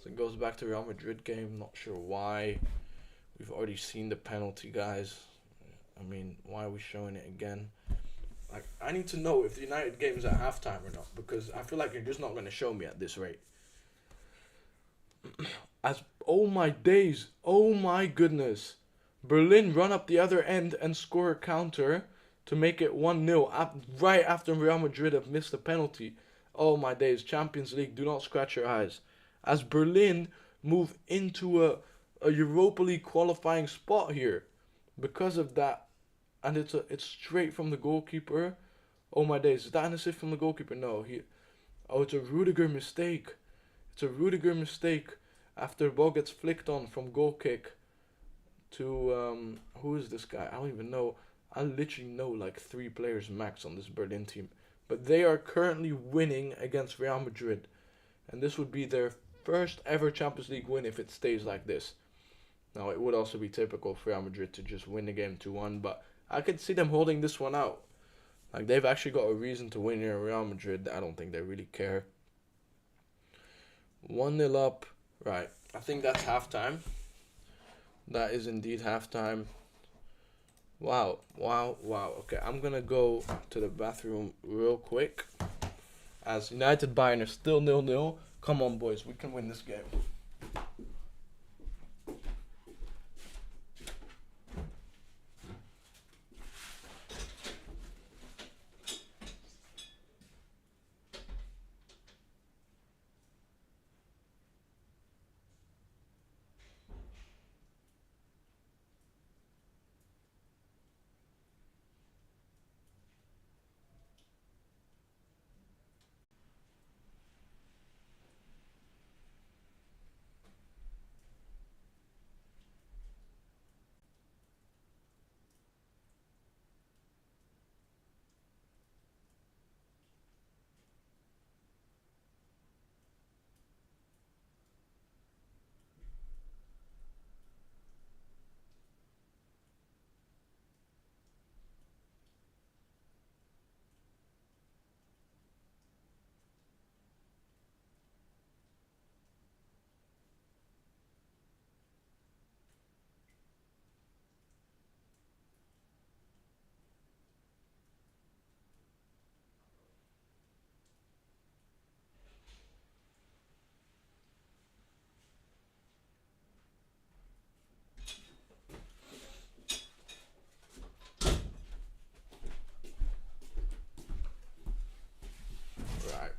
So it goes back to Real Madrid game. Not sure why. We've already seen the penalty, guys. I mean, why are we showing it again? Like, I need to know if the United game is at halftime or not, because I feel like you're just not going to show me at this rate. Oh my days. Oh my goodness. Berlin run up the other end and score a counter to make it 1-0 right after Real Madrid have missed a penalty. Oh my days, Champions League, do not scratch your eyes. As Berlin move into a Europa League qualifying spot here because of that. And it's straight from the goalkeeper. Oh my days, is that an assist from the goalkeeper? No, it's a Rudiger mistake. It's a Rudiger mistake after the ball gets flicked on from goal kick to, who is this guy? I don't even know. I literally know like 3 players max on this Berlin team. But they are currently winning against Real Madrid. And this would be their first ever Champions League win if it stays like this. Now, it would also be typical for Real Madrid to just win the game 2-1, but I could see them holding this one out. Like, they've actually got a reason to win here in Real Madrid. I don't think they really care. 1-0 up. Right. I think that's halftime. That is indeed halftime. Wow. Okay, I'm going to go to the bathroom real quick. As United Bayern are still 0-0. Come on, boys. We can win this game.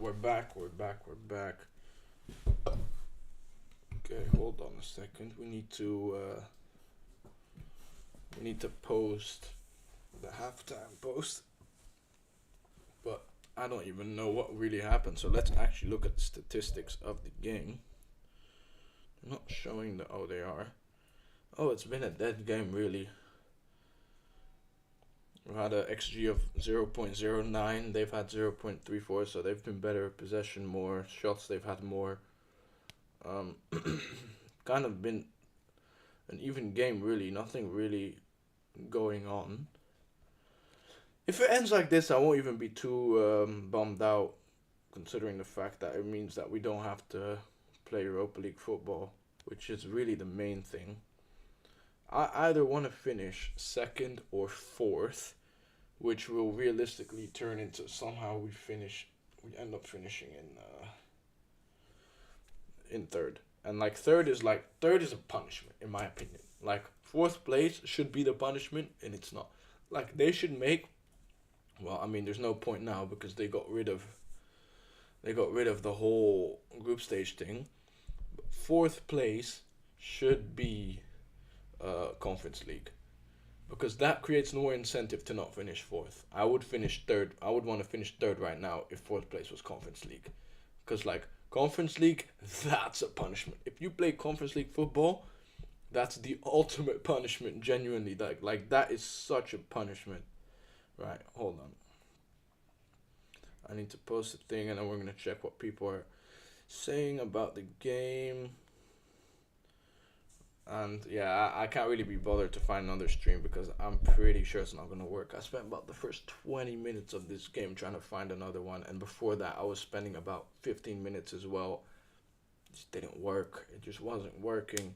We're back. Okay, hold on a second. We need to post the halftime post. But I don't even know what really happened. So let's actually look at the statistics of the game. They're not showing oh, they are. Oh, it's been a dead game, really. We've had an XG of 0.09. They've had 0.34, so they've been better. Possession more. Shots they've had more. Kind of been an even game, really. Nothing really going on. If it ends like this, I won't even be too bummed out, considering the fact that it means that we don't have to play Europa League football, which is really the main thing. I either want to finish second or fourth, which will realistically turn into somehow we end up finishing in third. And like third is a punishment in my opinion. Like fourth place should be the punishment and it's not. Like they should make, well, I mean there's no point now because they got rid of the whole group stage thing. But fourth place should be Conference League, because that creates more incentive to not finish fourth. I would finish third. I would want to finish third right now if fourth place was Conference League, because like Conference League, that's a punishment. If you play Conference League football, that's the ultimate punishment. Genuinely, like that is such a punishment. Right, hold on. I need to post a thing and then we're gonna check what people are saying about the game. And yeah, I can't really be bothered to find another stream because I'm pretty sure it's not going to work. I spent about the first 20 minutes of this game trying to find another one. And before that, I was spending about 15 minutes as well. It just didn't work. It just wasn't working.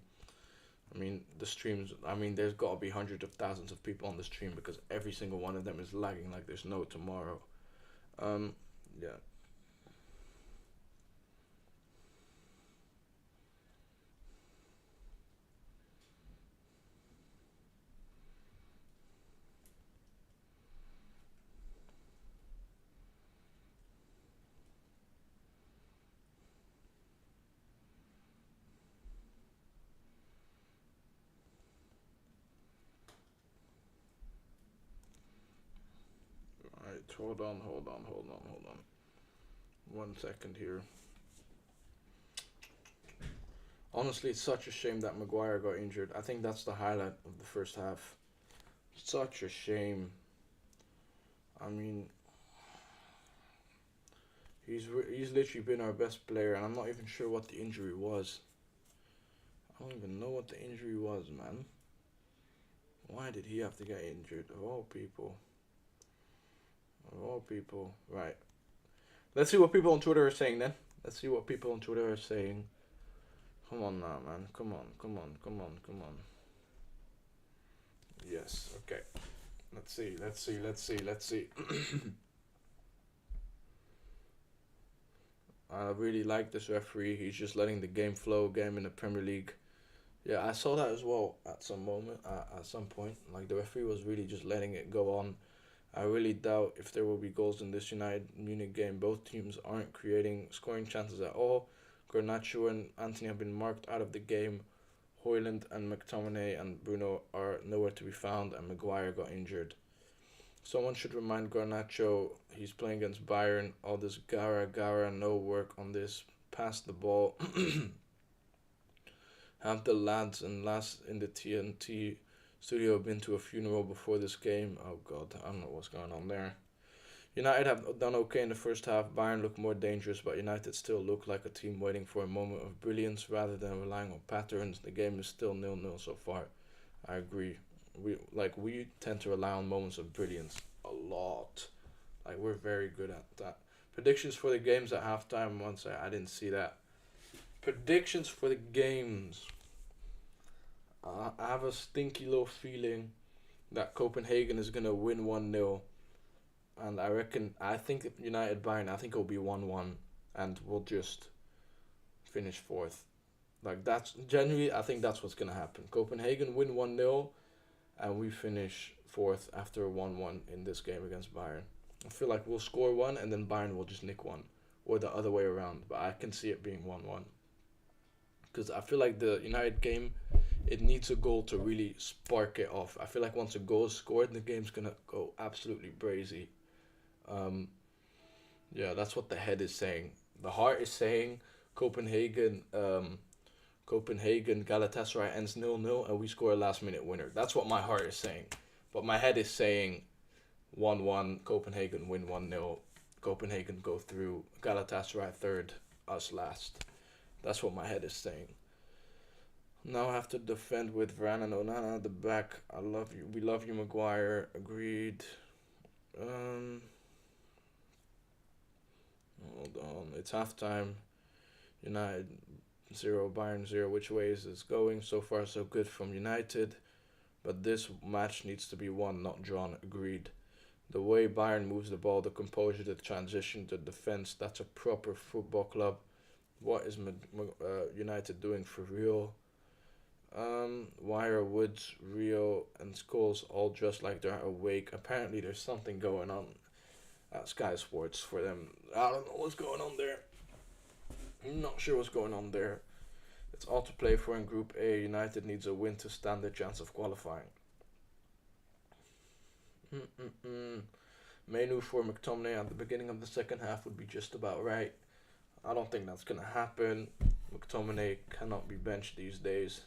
I mean, the streams, there's got to be hundreds of thousands of people on the stream because every single one of them is lagging like there's no tomorrow. Yeah. Hold on. 1 second here. Honestly, it's such a shame that Maguire got injured. I think that's the highlight of the first half. Such a shame. I mean, He's literally been our best player, and I'm not even sure what the injury was. I don't even know what the injury was, man. Why did he have to get injured? Of all people. Of all people. Right. Let's see what people on Twitter are saying then. Let's see what people on Twitter are saying. Come on now, man. Come on, come on, come on, come on. Yes, okay. Let's see, let's see, let's see, let's see. I really like this referee. He's just letting the game flow, game in the Premier League. Yeah, I saw that as well at some moment, at some point. Like, the referee was really just letting it go on. I really doubt if there will be goals in this United Munich game. Both teams aren't creating scoring chances at all. Garnacho and Anthony have been marked out of the game. Højlund and McTominay and Bruno are nowhere to be found, and Maguire got injured. Someone should remind Garnacho he's playing against Bayern. All this Gara, no work on this. Pass the ball. Have the lads and lass in the TNT studio been to a funeral before this game? Oh god, I don't know what's going on there. United have done okay in the first half. Bayern look more dangerous, but United still look like a team waiting for a moment of brilliance rather than relying on patterns. The game is still 0-0 so far. I agree. We tend to rely on moments of brilliance a lot. Like, we're very good at that. Predictions for the games at halftime. Once I didn't see that. Predictions for the games. I have a stinky little feeling that Copenhagen is gonna win 1-0. And I think if United Bayern, I think it'll be 1-1, and we'll just finish fourth. Like, that's genuinely, I think that's what's gonna happen. Copenhagen win 1-0, and we finish fourth after 1-1 in this game against Bayern. I feel like we'll score one, and then Bayern will just nick one, or the other way around. But I can see it being 1-1, because I feel like the United game, it needs a goal to really spark it off. I feel like once a goal is scored, the game's gonna go absolutely brazy. Yeah, that's what the head is saying. The heart is saying Copenhagen, Galatasaray ends 0-0 and we score a last minute winner. That's what my heart is saying. But my head is saying 1-1, Copenhagen win 1-0, Copenhagen go through, Galatasaray third, us last. That's what my head is saying. Now I have to defend with Varane and Onana at the back. I love you. We love you, Maguire. Agreed. Hold on. It's halftime. United 0, Bayern 0. Which way is this going? So far, so good from United. But this match needs to be won, not drawn. Agreed. The way Bayern moves the ball, the composure, the transition, the defense, that's a proper football club. What is United doing for real? Why are Woods, Rio, and Scholes all dressed like they're awake? Apparently there's something going on at Sky Sports for them. I don't know what's going on there. I'm not sure what's going on there. It's all to play for in Group A. United needs a win to stand a chance of qualifying. Menu for McTominay at the beginning of the second half would be just about right. I don't think that's going to happen. McTominay cannot be benched these days.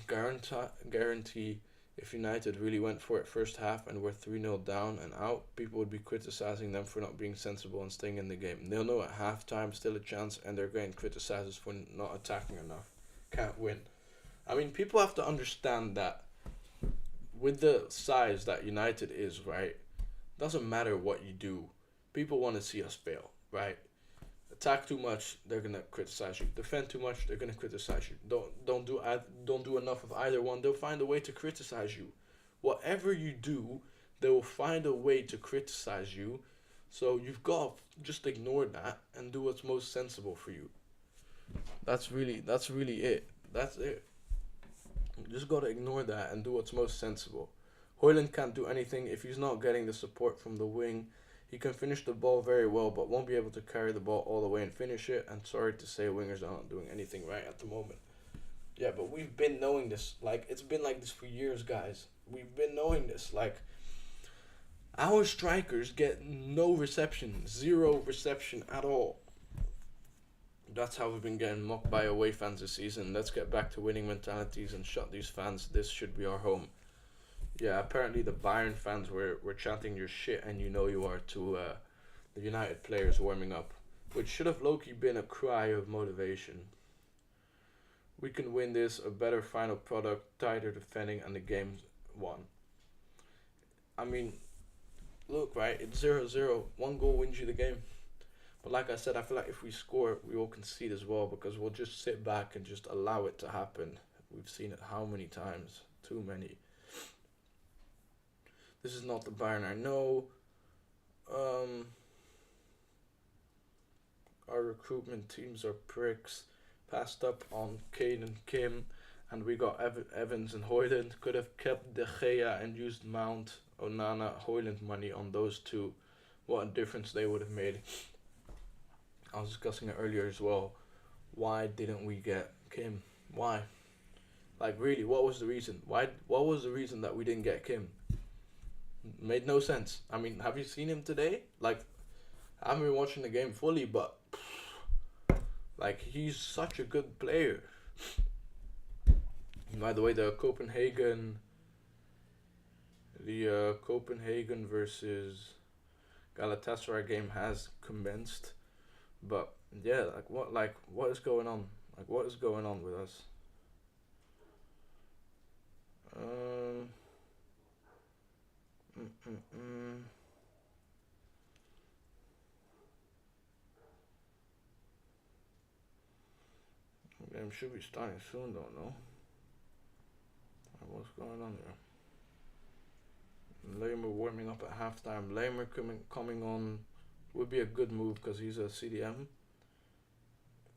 Guarantee if United really went for it first half and were 3-0 down and out, people would be criticizing them for not being sensible and staying in the game. 0-0 at halftime, still a chance, and they're getting criticized for not attacking enough. Can't win. I mean, people have to understand that with the size that United is, right, doesn't matter what you do. People want to see us fail, right? Attack too much, they're gonna criticize you. Defend too much, they're gonna criticize you. Don't do enough of either one. They'll find a way to criticize you. Whatever you do, they will find a way to criticize you. So you've got to just ignore that and do what's most sensible for you. That's really it. That's it. You just gotta ignore that and do what's most sensible. Højlund can't do anything if he's not getting the support from the wing. He can finish the ball very well, but won't be able to carry the ball all the way and finish it. And sorry to say, wingers are not doing anything right at the moment. Yeah, but we've been knowing this. Like, it's been like this for years, guys. We've been knowing this. Like, our strikers get no reception, 0 reception at all. That's how we've been getting mocked by away fans this season. Let's get back to winning mentalities and shut these fans. This should be our home. Yeah, apparently the Bayern fans were chanting your shit, and you know you are, to the United players warming up, which should have low-key been a cry of motivation. We can win this, a better final product, tighter defending, and the game's won. I mean, look, right, it's 0-0. One goal wins you the game. But like I said, I feel like if we score, we will concede as well, because we'll just sit back and just allow it to happen. We've seen it how many times? Too many. This is not the Bayern I know. Our recruitment teams are pricks. Passed up on Kane and Kim, and we got Evans and Højlund. Could have kept De Gea and used Mount, Onana, Højlund money on those two. What a difference they would have made. I was discussing it earlier as well. Why didn't we get Kim? Why? Like, really, what was the reason? What was the reason that we didn't get Kim? Made no sense. I mean, have you seen him today? Like, I haven't been watching the game fully, but like, he's such a good player. By the way, the Copenhagen versus Galatasaray game has commenced. But yeah, what is going on? Like, what is going on with us? Game should be starting soon, don't know. What's going on there? Lamer warming up at halftime. Lamer coming on would be a good move because he's a CDM.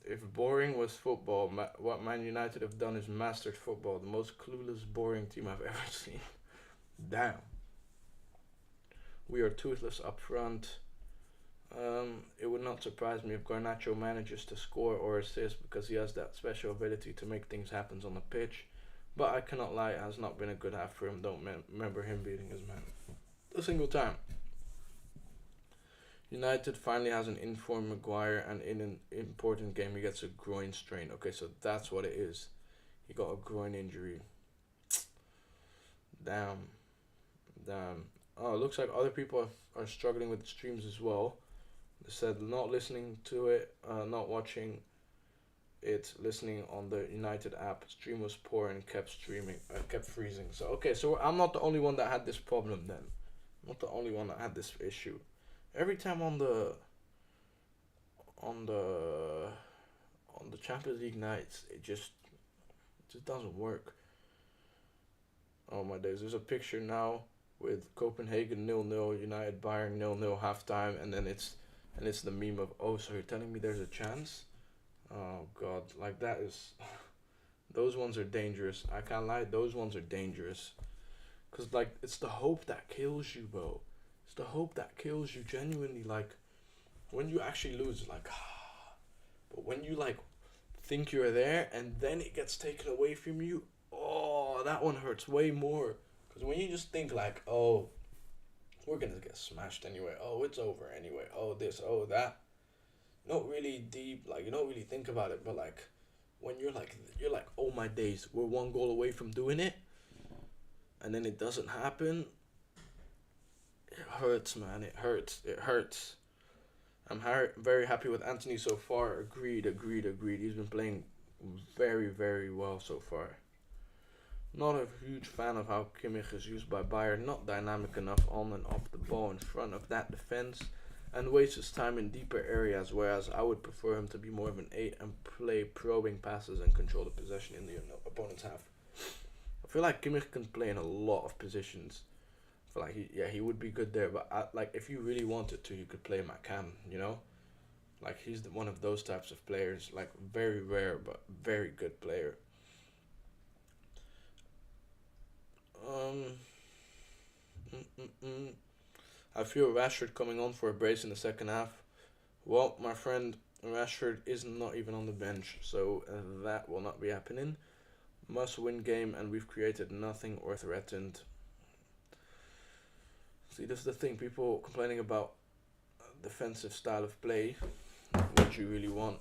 If boring was football, what Man United have done is mastered football. The most clueless, boring team I've ever seen. Damn. We are toothless up front. It would not surprise me if Garnacho manages to score or assist because he has that special ability to make things happen on the pitch. But I cannot lie, it has not been a good half for him. Don't remember him beating his man a single time. United finally has an informed Maguire, and in an important game he gets a groin strain. Okay, so that's what it is. He got a groin injury. Damn. Oh, it looks like other people are struggling with the streams as well. They said not listening to it, not watching it, listening on the United app. Stream was poor and kept freezing. So okay, so I'm not the only one that had this problem then. I'm not the only one that had this issue. Every time on the Champions League nights, it just doesn't work. Oh my days! There's a picture now with Copenhagen 0-0, United Bayern 0-0 halftime, and then it's the meme of, oh, so you're telling me there's a chance? Oh god, like that is, those ones are dangerous. I can't lie, those ones are dangerous, cause like it's the hope that kills you, bro. It's the hope that kills you genuinely. Like when you actually lose, like, but when you like think you're there and then it gets taken away from you, oh, that one hurts way more. Cause when you just think like, oh, we're gonna get smashed anyway. Oh, it's over anyway. Oh, this, oh, that. You don't really deep, like, you don't really think about it, but like when you're like, oh my days, we're one goal away from doing it, and then it doesn't happen. It hurts, man. It hurts. I'm very happy with Anthony so far. Agreed. He's been playing very, very well so far. Not a huge fan of how Kimmich is used by Bayern. Not dynamic enough on and off the ball in front of that defense, and wastes his time in deeper areas, whereas I would prefer him to be more of an 8 and play probing passes and control the possession in the opponent's half. I feel like Kimmich can play in a lot of positions. I feel like he would be good there, but like if you really wanted to, you could play him at cam, you know? Like he's one of those types of players, like very rare but very good player. I feel Rashford coming on for a brace in the second half. Well, my friend, Rashford is not even on the bench, so that will not be happening. Must-win game, and we've created nothing or threatened. See, this is the thing. People complaining about defensive style of play. What you really want.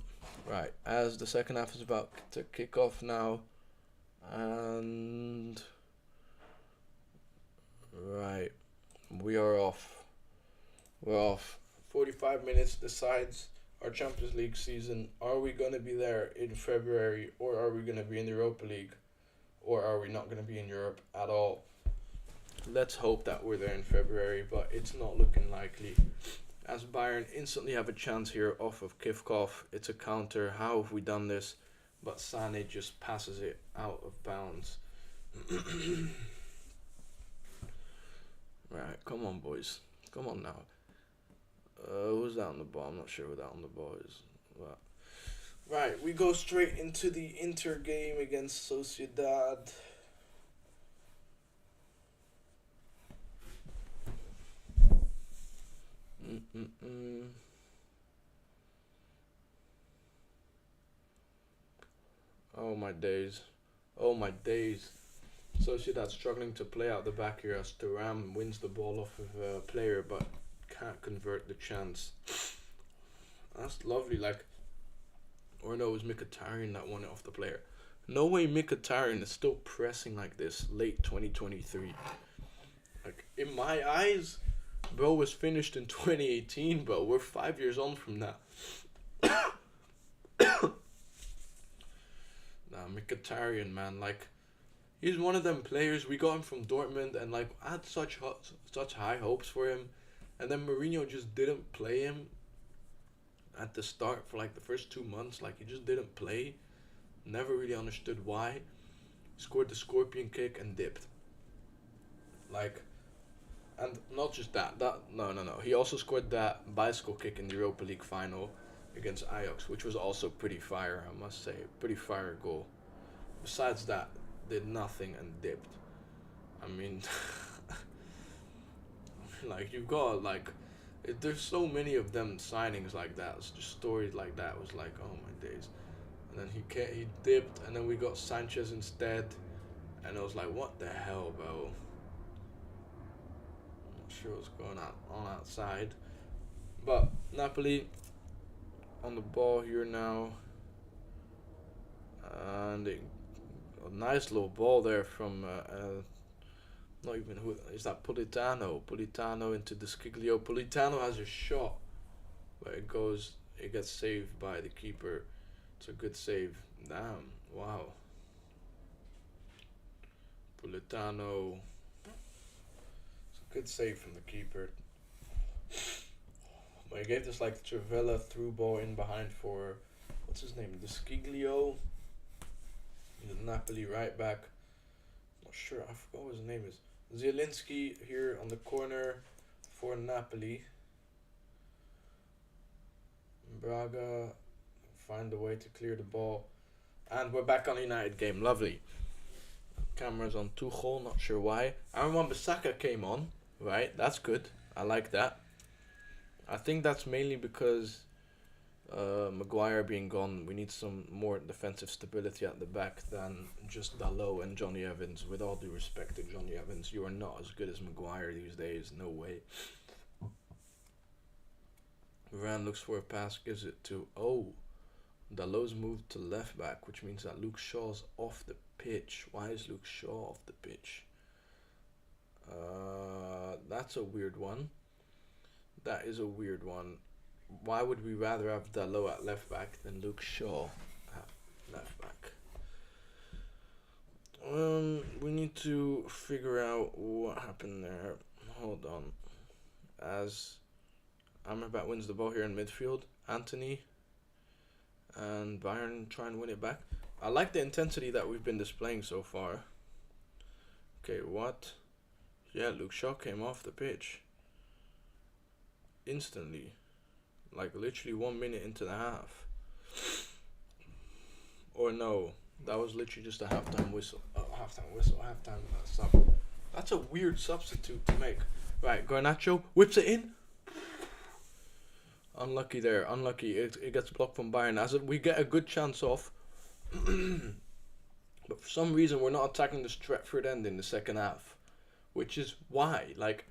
Right, as the second half is about to kick off now, and right, we are off. We're off. 45 minutes decides our Champions League season. Are we going to be there in February, or are we going to be in the Europa League, or are we not going to be in Europe at all? Let's hope that we're there in February, but it's not looking likely. As Bayern instantly have a chance here off of Kivkov. It's a counter. How have we done this? But Sane just passes it out of bounds. Right, come on, boys. Come on now. Who's that on the ball? I'm not sure who that on the ball is. But right, we go straight into the Inter game against Sociedad. Oh my days. Oh my days. Sociedad struggling to play out the back here as Thuram wins the ball off of a player but can't convert the chance. That's lovely, like, or no, it was Mkhitaryan that won it off the player. No way Mkhitaryan is still pressing like this late 2023. Like, in my eyes, bro was finished in 2018, bro. We're 5 years on from that. Nah, Mkhitaryan, man, like, he's one of them players. We got him from Dortmund and like I had such high hopes for him, and then Mourinho just didn't play him at the start for like the first 2 months. Like, he just didn't play. Never really understood why. Scored the scorpion kick and dipped. Like, and not just that. No. He also scored that bicycle kick in the Europa League final against Ajax, which was also pretty fire, I must say. Pretty fire goal. Besides that, did nothing and dipped. I mean, like, you've got, like, there's so many of them signings like that. It's just stories like that. It was like, oh my days. And then he dipped, and then we got Sanchez instead. And it was like, what the hell, bro? I'm not sure what's going on outside. But Napoli on the ball here now. And a nice little ball there from not even who is that, Politano into the Sciglio. Politano has a shot where it gets saved by the keeper. It's a good save. Damn, wow. Politano. It's a good save from the keeper. But he gave this like Trivella through ball in behind for, what's his name, the Sciglio. The Napoli right back. Not sure, I forgot what his name is. Zielinski here on the corner for Napoli. Braga find a way to clear the ball. And we're back on the United game. Lovely. Cameras on Tuchel, not sure why. Aaron Wan-Bissaka came on. Right, that's good. I like that. I think that's mainly because Maguire being gone, we need some more defensive stability at the back than just Dalot and Johnny Evans. With all due respect to Johnny Evans, you are not as good as Maguire these days. No way. Varane looks for a pass, gives it to Dalot's moved to left back, which means that Luke Shaw's off the pitch. Why is Luke Shaw off the pitch? That's a weird one. That is a weird one. Why would we rather have Dalot at left back than Luke Shaw at left back? We need to figure out what happened there. Hold on. As Amrabat wins the ball here in midfield, Anthony and Bayern try and win it back. I like the intensity that we've been displaying so far. Okay, what? Yeah, Luke Shaw came off the pitch instantly. Like, literally 1 minute into the half. Or no, that was literally just a halftime whistle. Halftime sub. That's a weird substitute to make. Right, Garnacho whips it in. Unlucky there, unlucky. It gets blocked from Bayern. As we get a good chance off. But for some reason, we're not attacking the Stretford end in the second half. Which is why, like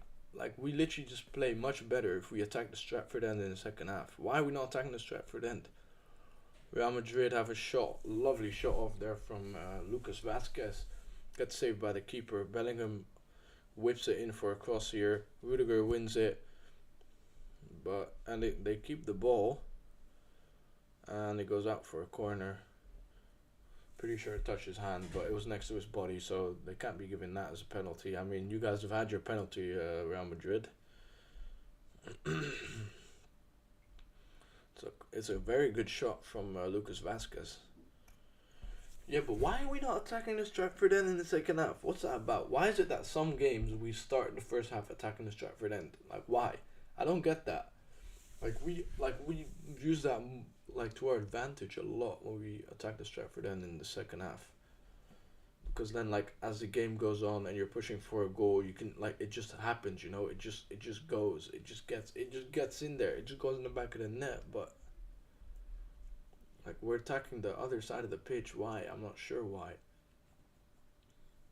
we literally just play much better if we attack the Stratford end in the second half. Why are we not attacking the Stratford end? Real Madrid have a shot, lovely shot off there from Lucas Vazquez. Gets saved by the keeper. Bellingham whips it in for a cross here. Rudiger wins it. but and they keep the ball, and it goes out for a corner. Pretty sure it touched his hand, but it was next to his body, so they can't be giving that as a penalty. I mean, you guys have had your penalty, Real Madrid. It's a very good shot from Lucas Vasquez. Yeah, but why are we not attacking the Stratford end in the second half? What's that about? Why is it that some games we start the first half attacking the Stratford end? Like, why? I don't get that. We use that like to our advantage a lot when we attack the Stratford end in the second half. Because then, like, as the game goes on and you're pushing for a goal, you can, like, it just happens, you know. It just goes. It just gets in there. It just goes in the back of the net. But like, we're attacking the other side of the pitch. Why? I'm not sure why.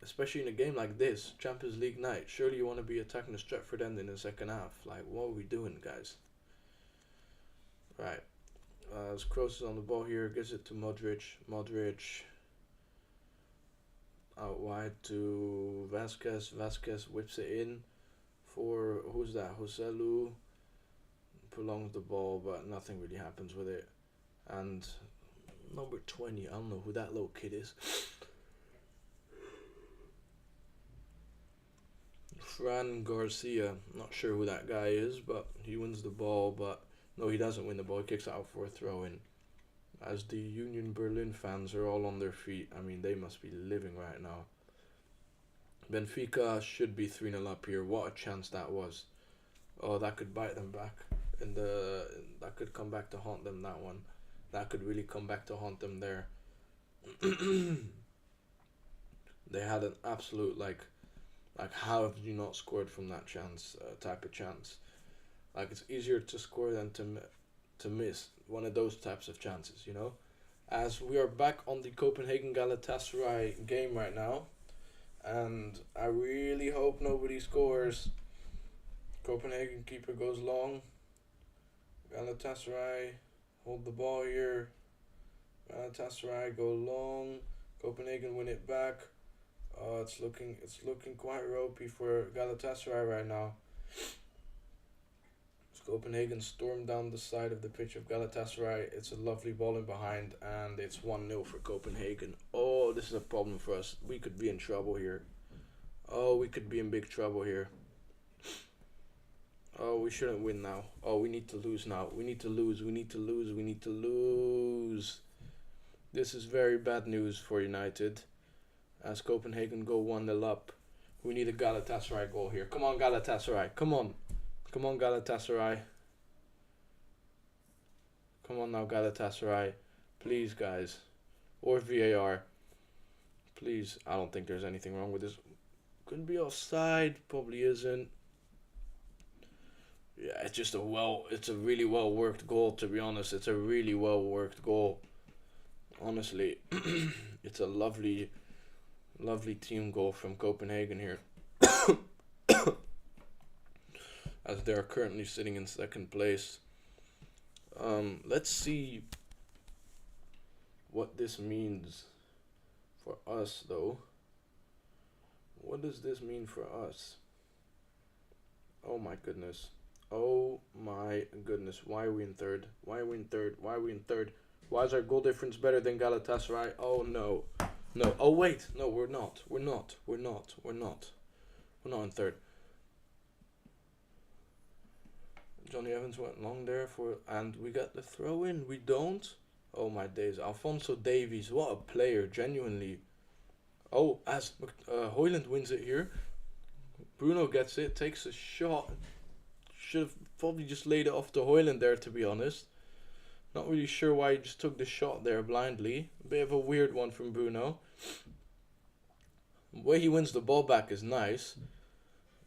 Especially in a game like this, Champions League night. Surely you want to be attacking the Stratford end in the second half. Like, what are we doing, guys? Right. As Kroos is on the ball here, gives it to Modric. Modric out wide to Vasquez. Vasquez whips it in for, who's that? Joselu prolongs the ball, but nothing really happens with it. And number 20, I don't know who that little kid is. Fran Garcia, not sure who that guy is, but he wins the ball, but no, he doesn't win the ball. He kicks it out for a throw-in. As the Union Berlin fans are all on their feet. I mean, they must be living right now. Benfica should be 3-0 up here. What a chance that was. Oh, that could bite them back. That could come back to haunt them, that one. That could really come back to haunt them there. They had an absolute, like how have you not scored from that chance, type of chance? Like, it's easier to score than to miss one of those types of chances, you know. As we are back on the Copenhagen Galatasaray game right now, and I really hope nobody scores. Copenhagen keeper goes long. Galatasaray hold the ball here. Galatasaray go long. Copenhagen win it back. It's looking quite ropey for Galatasaray right now. Copenhagen stormed down the side of the pitch of Galatasaray. It's a lovely ball in behind, and it's 1-0 for Copenhagen. Oh, this is a problem for us. We could be in trouble here. Oh, we could be in big trouble here. Oh, we shouldn't win now. Oh, we need to lose now. We need to lose. We need to lose. We need to lose. This is very bad news for United. As Copenhagen go 1-0 up. We need a Galatasaray goal here. Come on, Galatasaray. Come on. Come on, Galatasaray. Come on now, Galatasaray. Please, guys. Or VAR. Please. I don't think there's anything wrong with this. Could be offside. Probably isn't. Yeah, it's a really well worked goal, to be honest. It's a really well worked goal. Honestly. It's a lovely team goal from Copenhagen here. As they are currently sitting in second place. Let's see what this means for us, though. What does this mean for us? Oh my goodness. Oh my goodness. Why are we in third? Why are we in third? Why are we in third? Why is our goal difference better than Galatasaray? Oh no. No. Oh wait. No, we're not. We're not. We're not. We're not. We're not in third. Johnny Evans went long there and we got the throw in. We don't. Oh my days. Alphonso Davies, what a player, genuinely. Oh, as Højlund wins it here. Bruno gets it, takes a shot. Should have probably just laid it off to Højlund there, to be honest. Not really sure why he just took the shot there blindly. A bit of a weird one from Bruno. The way he wins the ball back is nice.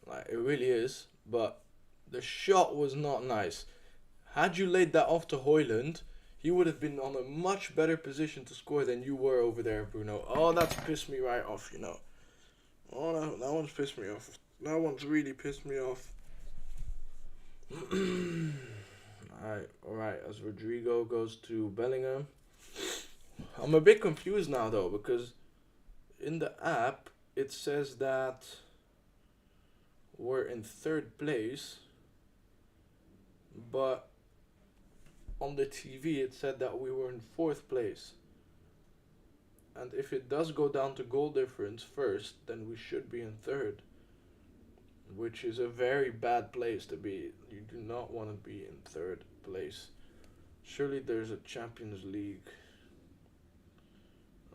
Like, it really is. But the shot was not nice. Had you laid that off to Højlund, he would have been on a much better position to score than you were over there, Bruno. Oh, that's pissed me right off, you know. Oh, that one's pissed me off. That one's really pissed me off. Alright, as Rodrigo goes to Bellingham. I'm a bit confused now, though, because in the app, it says that we're in third place. but on the TV it said that we were in fourth place. And if it does go down to goal difference first, then we should be in third, which is a very bad place to be. You do not want to be in third place. Surely there's a Champions League.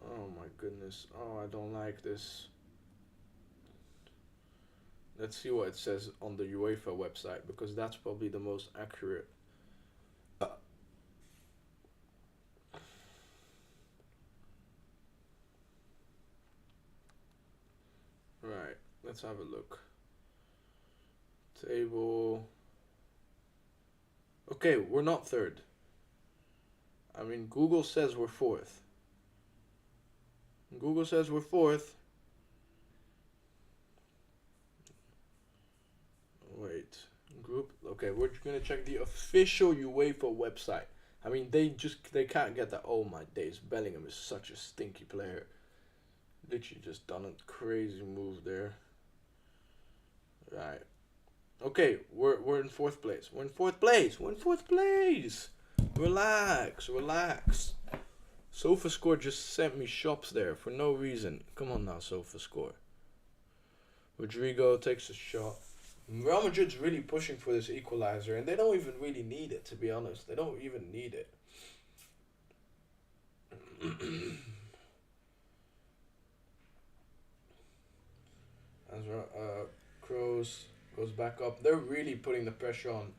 Oh my goodness. Oh, I don't like this. Let's see what it says on the UEFA website, because that's probably the most accurate. Right, let's have a look. Table. Okay, we're not third. I mean, Google says we're fourth. Google says we're fourth. Wait, group. Okay, we're gonna check the official UEFA website. I mean, they can't get that. Oh my days, Bellingham is such a stinky player. Literally just done a crazy move there. Right. Okay, we're in fourth place. We're in fourth place. We're in fourth place. Relax, relax. SofaScore just sent me shops there for no reason. Come on now, SofaScore. Rodrigo takes a shot. Real Madrid's really pushing for this equalizer, and they don't even really need it, to be honest. They don't even need it. As Kroos goes back up. They're really putting the pressure on.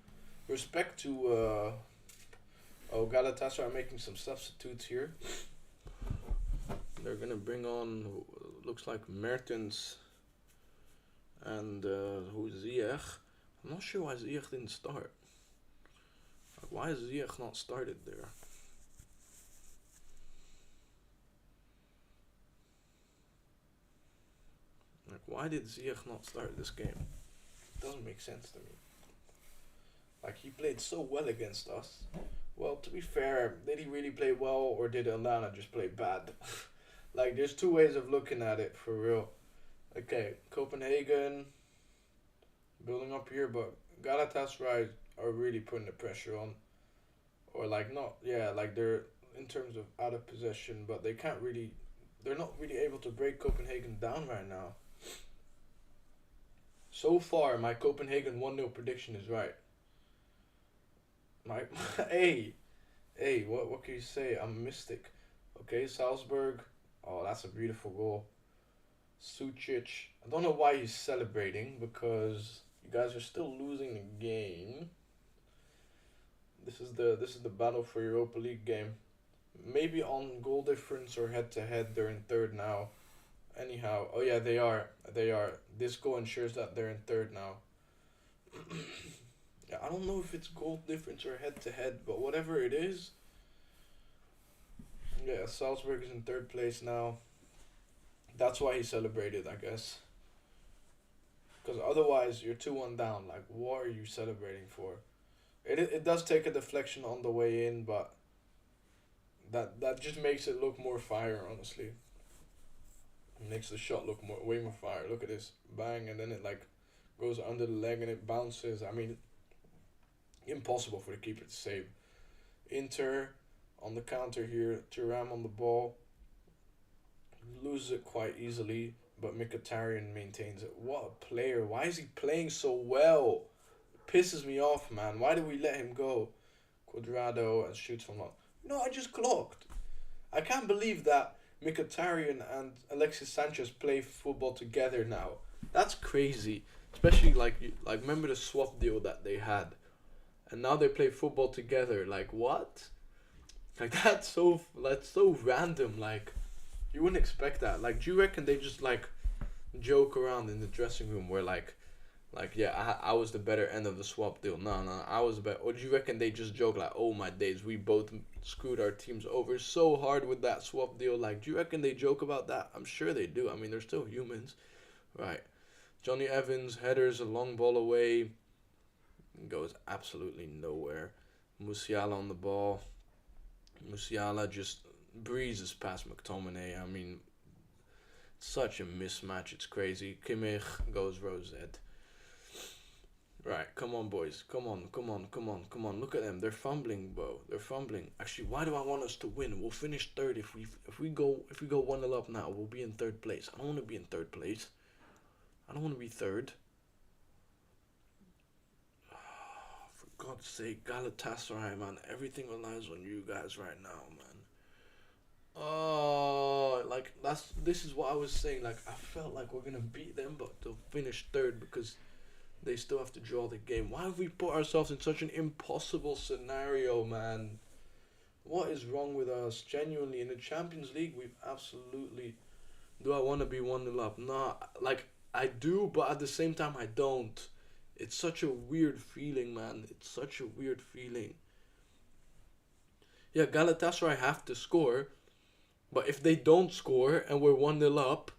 Respect to Galatasaray are making some substitutes here. They're gonna bring on looks like Mertens and who's Ziyech. I'm not sure why Ziyech didn't start. Like, why is Ziyech not started there? Like, why did Ziyech not start this game? It doesn't make sense to me. Like, he played so well against us. Well, to be fair, did he really play well, or did Onana just play bad? Like, there's two ways of looking at it, for real. Okay, Copenhagen building up here, but Galatasaray are really putting the pressure on. Or, like, not, yeah, like, they're in terms of out of possession, but they're not really able to break Copenhagen down right now. So far, my Copenhagen 1-0 prediction is right. My hey, what can you say? I'm mystic. Okay, Salzburg. Oh, that's a beautiful goal. Sucic. I don't know why he's celebrating, because you guys are still losing the game. This is the battle for Europa League game. Maybe on goal difference or head to head, they're in third now. Anyhow, oh yeah, they are. They are. This goal ensures that they're in third now. Yeah, I don't know if it's goal difference or head to head, but whatever it is. Yeah, Salzburg is in third place now. That's why he celebrated, I guess. Because otherwise, you're 2-1 down. Like, what are you celebrating for? It does take a deflection on the way in, but that just makes it look more fire, honestly. It makes the shot look way more fire. Look at this. Bang, and then it, like, goes under the leg and it bounces. I mean, impossible for the keeper to save. Inter on the counter here. Thuram on the ball. Loses it quite easily, but Mkhitaryan maintains it. What a player. Why is he playing so well? It pisses me off, man. Why do we let him go? Cuadrado and shoots from long. No, I just clocked. I can't believe that Mkhitaryan and Alexis Sanchez play football together now. That's crazy. Especially like remember the swap deal that they had, and now they play football together. Like, what? Like, that's so random. Like, you wouldn't expect that. Like, do you reckon they just like joke around in the dressing room where like yeah, I was the better end of the swap deal. No, I was the better. Or do you reckon they just joke like, oh my days, we both screwed our teams over so hard with that swap deal? Like, do you reckon they joke about that? I'm sure they do. I mean, they're still humans, right? Johnny Evans headers a long ball away, goes absolutely nowhere. Musiala on the ball. Musiala just breezes past McTominay. I mean, such a mismatch. It's crazy. Kimmich goes Rosette. Right, come on, boys. Come on, come on, come on, come on. Look at them. They're fumbling, bro. They're fumbling. Actually, why do I want us to win? We'll finish third if we go 1-0 up now. We'll be in third place. I don't want to be in third place. I don't want to be third. For God's sake, Galatasaray, man. Everything relies on you guys right now, man. Oh, like this is what I was saying. Like I felt like we're gonna beat them, but they'll finish third because they still have to draw the game. Why have we put ourselves in such an impossible scenario, man? What is wrong with us? Genuinely, in the Champions League, we've absolutely. Do I want to be 1-0 up? Nah, like I do, but at the same time, I don't. It's such a weird feeling, man. It's such a weird feeling. Yeah, Galatasaray have to score, but if they don't score and we're 1-0 up,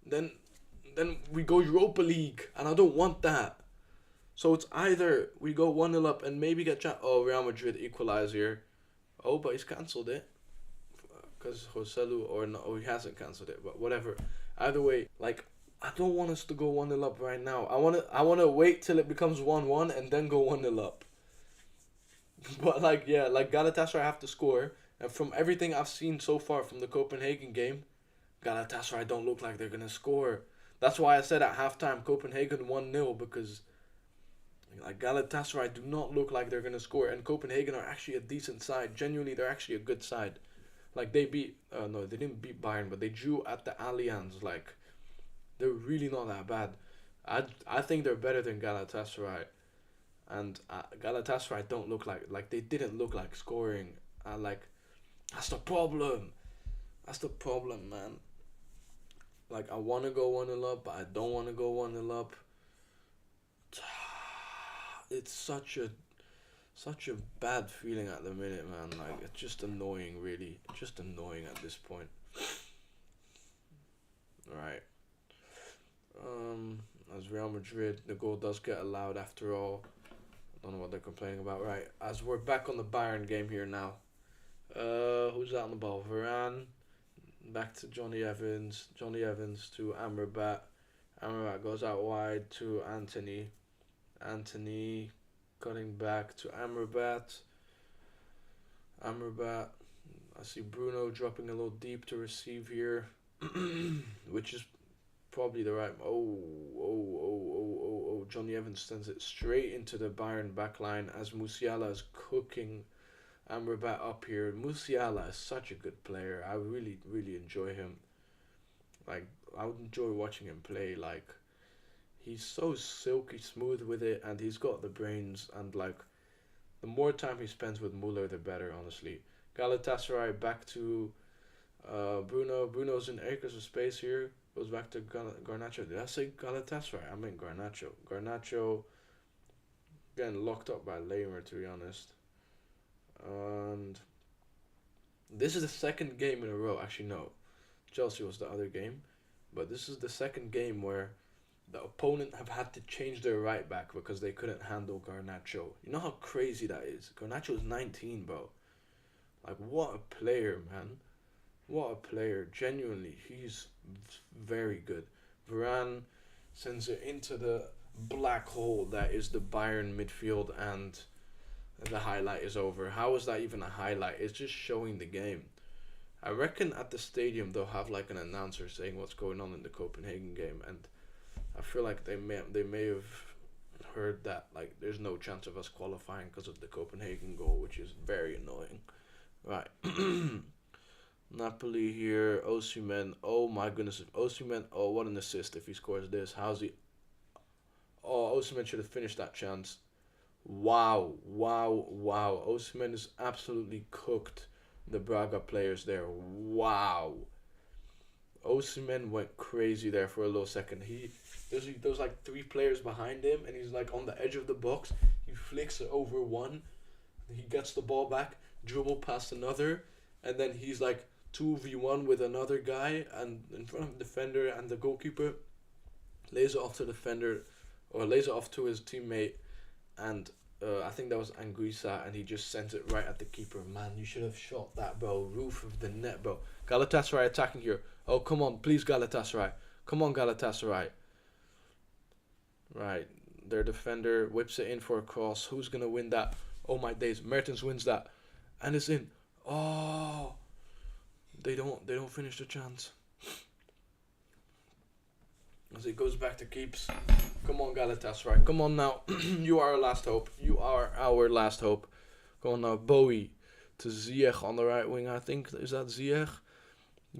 then we go Europa League, and I don't want that. So it's either we go 1-0 up and maybe get Real Madrid equalize here. Oh, but he's cancelled it because Joselu, or no, he hasn't cancelled it, but whatever. Either way, like I don't want us to go 1-0 up right now. I wanna wait till it becomes 1-1 and then go 1-0 up. But like Galatasaray have to score, and from everything I've seen so far from the Copenhagen game, Galatasaray don't look like they're gonna score. That's why I said at halftime Copenhagen 1-0, because like Galatasaray do not look like they're gonna score, and Copenhagen are actually a decent side. Genuinely, they're actually a good side. Like they beat no, they didn't beat Bayern, but they drew at the Allianz. Like they're really not that bad. I think they're better than Galatasaray, and Galatasaray don't look like they didn't look like scoring. Like that's the problem. That's the problem, man. Like I want to go 1-0 up, but I don't want to go 1-0 up. It's such a bad feeling at the minute, man. Like it's just annoying, really. Just annoying at this point. Right. As Real Madrid, the goal does get allowed after all. I don't know what they're complaining about. Right. As we're back on the Bayern game here now. Who's out on the ball? Varane. Back to Johnny Evans. Johnny Evans to Amrabat. Amrabat goes out wide to Anthony. Anthony cutting back to Amrabat. Amrabat. I see Bruno dropping a little deep to receive here, which is probably the right. Oh. Johnny Evans sends it straight into the Bayern backline as Musiala is cooking Amrabat up here. Musiala is such a good player. I really, really enjoy him. Like, I would enjoy watching him play. Like, he's so silky smooth with it, and he's got the brains, and like the more time he spends with Muller, the better, honestly. Galatasaray back to Bruno. Bruno's in acres of space here. Goes back to Garnacho. Did I say Galatasaray? I meant Garnacho. Garnacho getting locked up by Lamer, to be honest. And this is the second game in a row. Actually, no. Chelsea was the other game. But this is the second game where the opponent have had to change their right back because they couldn't handle Garnacho. You know how crazy that is? Garnacho is 19, bro. Like, what a player, man. What a player. Genuinely, he's very good. Varane sends it into the black hole that is the Bayern midfield, and the highlight is over. How is that even a highlight? It's just showing the game. I reckon at the stadium they'll have like an announcer saying what's going on in the Copenhagen game, and I feel like they may have heard that like there's no chance of us qualifying because of the Copenhagen goal, which is very annoying. Right. Napoli here. Osimhen. Oh my goodness. Osimhen. Oh, what an assist if he scores this. How's he? Oh, Osimhen should have finished that chance. Wow. Osimhen is absolutely cooked the Braga players there. Wow. Osimhen went crazy there for a little second. There's like three players behind him, and he's like on the edge of the box. He flicks it over one. He gets the ball back, dribble past another, and then he's like 2v1 with another guy, and in front of the defender and the goalkeeper, lays it off to the defender, or lays it off to his teammate, and I think that was Anguissa, and he just sent it right at the keeper. Man, you should have shot that, bro. Roof of the net, bro. Galatasaray attacking here. Oh, come on, please, Galatasaray. Come on, Galatasaray. Right. Their defender whips it in for a cross. Who's gonna win that? Oh my days! Mertens wins that, and it's in. Oh, they don't finish the chance. As it goes back to keeps. Come on, Galatasaray. Come on now. You are our last hope. You are our last hope. Come on now, Bowie to Ziyech on the right wing. I think is that Ziyech.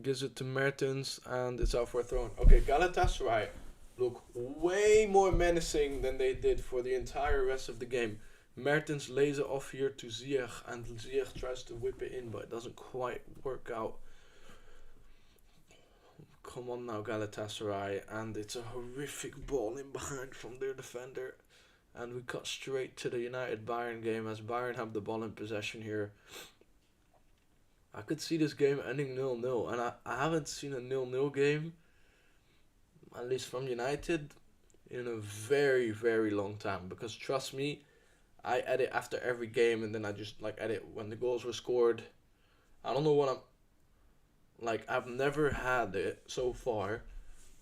Gives it to Mertens, and it's out for a throw. Okay, Galatasaray look way more menacing than they did for the entire rest of the game. Mertens lays it off here to Ziyech, and Ziyech tries to whip it in, but it doesn't quite work out. Come on now, Galatasaray, and it's a horrific ball in behind from their defender. And we cut straight to the United Bayern game as Bayern have the ball in possession here. I could see this game ending 0-0, and I haven't seen a 0-0 game, at least from United, in a very, very long time. Because trust me, I edit after every game, and then I just edit when the goals were scored. I don't know what I'm... I've never had it so far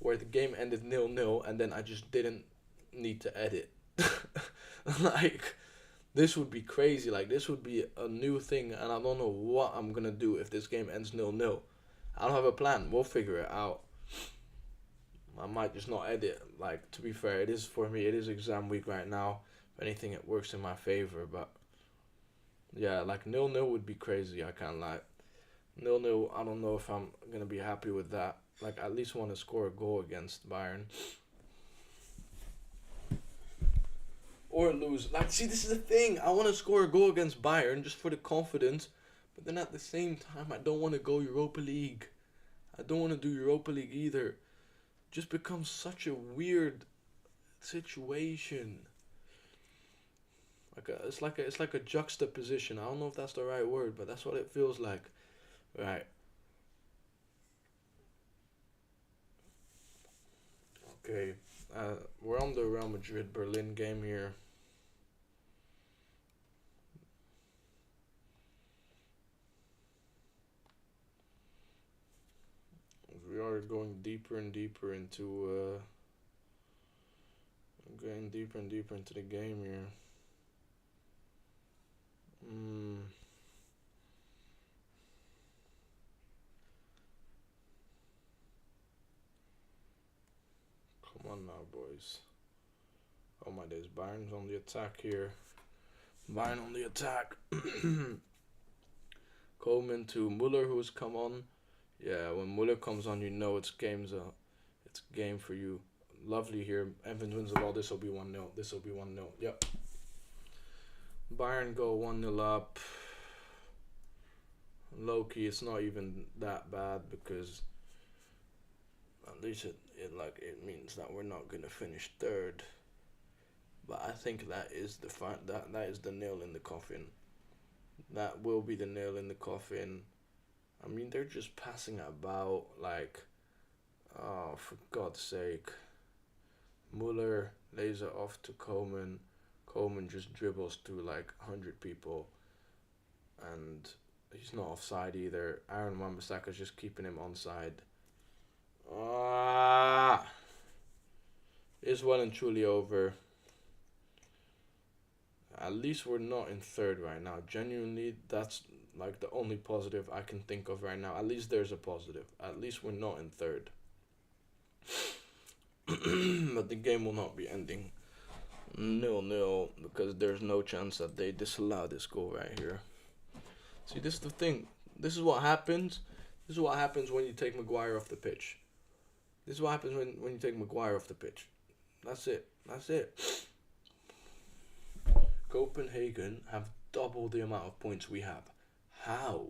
where the game ended 0-0 and then I just didn't need to edit. This would be crazy. This would be a new thing, and I don't know what I'm gonna do if this game ends 0-0. I don't have a plan. We'll figure it out. I might just not edit. To be fair, it is for me. It is exam week right now. If anything, it works in my favor. But yeah, 0-0 would be crazy. I can't lie. 0-0, I don't know if I'm going to be happy with that. At least want to score a goal against Bayern. Or lose. See, this is the thing. I want to score a goal against Bayern just for the confidence. But then at the same time, I don't want to go Europa League. I don't want to do Europa League either. It just becomes such a weird situation. It's like a juxtaposition. I don't know if that's the right word, but that's what it feels like. Right. Okay. We're on the Real Madrid Berlin game here. We are going deeper and deeper into the game here. Come on now, boys. Oh my days, Bayern's on the attack here. Bayern on the attack. Coleman to Muller, who's come on. Yeah, when Muller comes on, you know it's game for you. Lovely here. Evans wins the ball. This will be 1-0. Yep. Bayern go 1-0 up. Low-key, it's not even that bad because at least it means that we're not gonna finish third. But I think that is the nail in the coffin. That will be the nail in the coffin. I mean, they're just passing about oh, for God's sake. Muller lays it off to Coleman. Coleman just dribbles through 100 people, and he's not offside either. Aaron Wan-Bissaka's just keeping him onside. It's well and truly over. At least we're not in third right now. Genuinely, that's the only positive I can think of right now. At least there's a positive. At least we're not in third. But the game will not be ending 0-0 because there's no chance that they disallow this goal right here. See, this is the thing. This is what happens. This is what happens when you take Maguire off the pitch. This is what happens when you take Maguire off the pitch. That's it. Copenhagen have double the amount of points we have. How?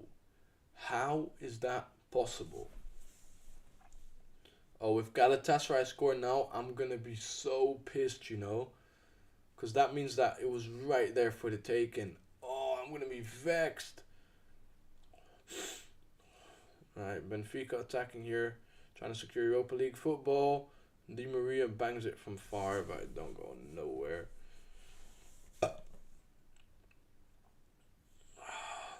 How is that possible? Oh, if Galatasaray score now, I'm going to be so pissed, because that means that it was right there for the taking. Oh, I'm going to be vexed. Alright, Benfica attacking here, trying to secure Europa League football. Di Maria bangs it from far, but it don't go nowhere.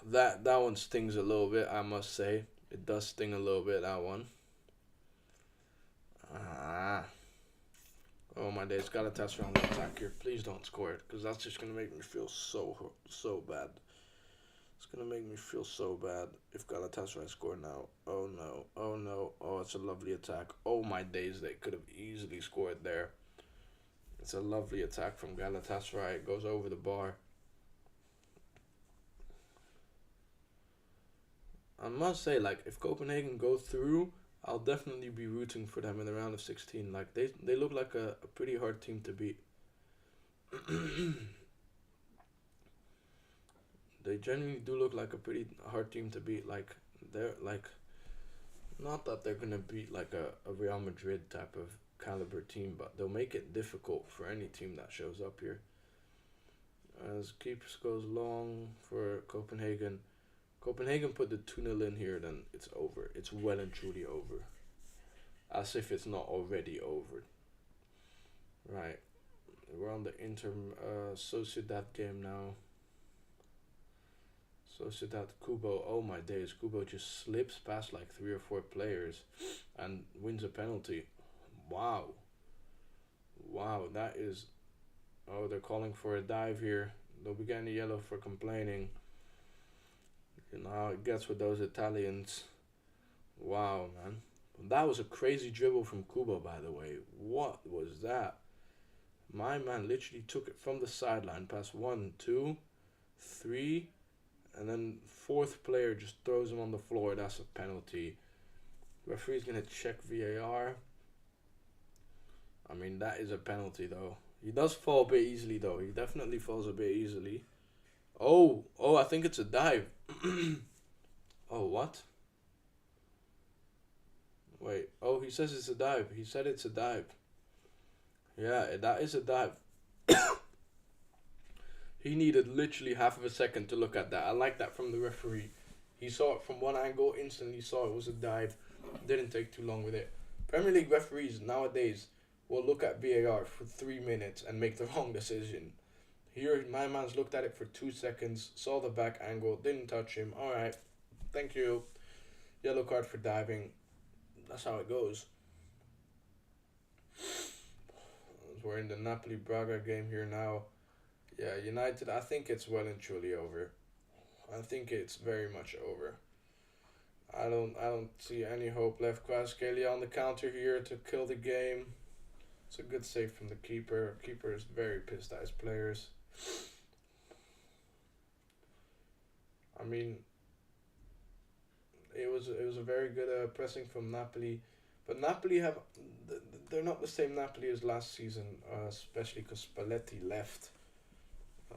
That one stings a little bit, I must say. It does sting a little bit, that one. Oh my days, Galatasaray on the attack here. Please don't score it, because that's just gonna make me feel so bad. It's gonna make me feel so bad if Galatasaray score now. Oh no, oh no, oh it's a lovely attack. Oh my days, they could have easily scored there. It's a lovely attack from Galatasaray. It goes over the bar. I must say, like, if Copenhagen go through, I'll definitely be rooting for them in the round of 16. Like, they look like a pretty hard team to beat. They genuinely do look like a pretty hard team to beat. Like, they're, like, not that they're going to beat, like, a Real Madrid type of caliber team, but they'll make it difficult for any team that shows up here. As keepers goes long for Copenhagen. Copenhagen put the 2-0 in here, then it's over. It's well and truly over. As if it's not already over. Right. We're on the Inter Sociedad game now. Sociedad Kubo. Oh my days. Kubo just slips past like 3 or 4 players and wins a penalty. Wow. Wow, that is... Oh, they're calling for a dive here. They'll be getting a yellow for complaining. You know how it gets with those Italians. Wow, man. That was a crazy dribble from Kubo, by the way. What was that? My man literally took it from the sideline past 1, 2, 3, and then 4th player just throws him on the floor. That's a penalty. Referee's going to check VAR. I mean, that is a penalty, though. He does fall a bit easily, though. He definitely falls a bit easily. Oh, I think it's a dive. Oh, what? Wait, oh, he says it's a dive. He said it's a dive. Yeah, that is a dive. He needed literally half of a second to look at that. I like that from the referee. He saw it from one angle, instantly saw it was a dive. Didn't take too long with it. Premier League referees nowadays will look at VAR for 3 minutes and make the wrong decision. Here, my man's looked at it for 2 seconds, saw the back angle, didn't touch him. Alright, thank you. Yellow card for diving. That's how it goes. We're in the Napoli-Braga game here now. Yeah, United, I think it's well and truly over. I think it's very much over. I don't see any hope left. Kvaratskhelia on the counter here to kill the game. It's a good save from the keeper. Keeper is very pissed at his players. I mean, it was a very good pressing from Napoli, but Napoli they're not the same Napoli as last season, especially because Spalletti left.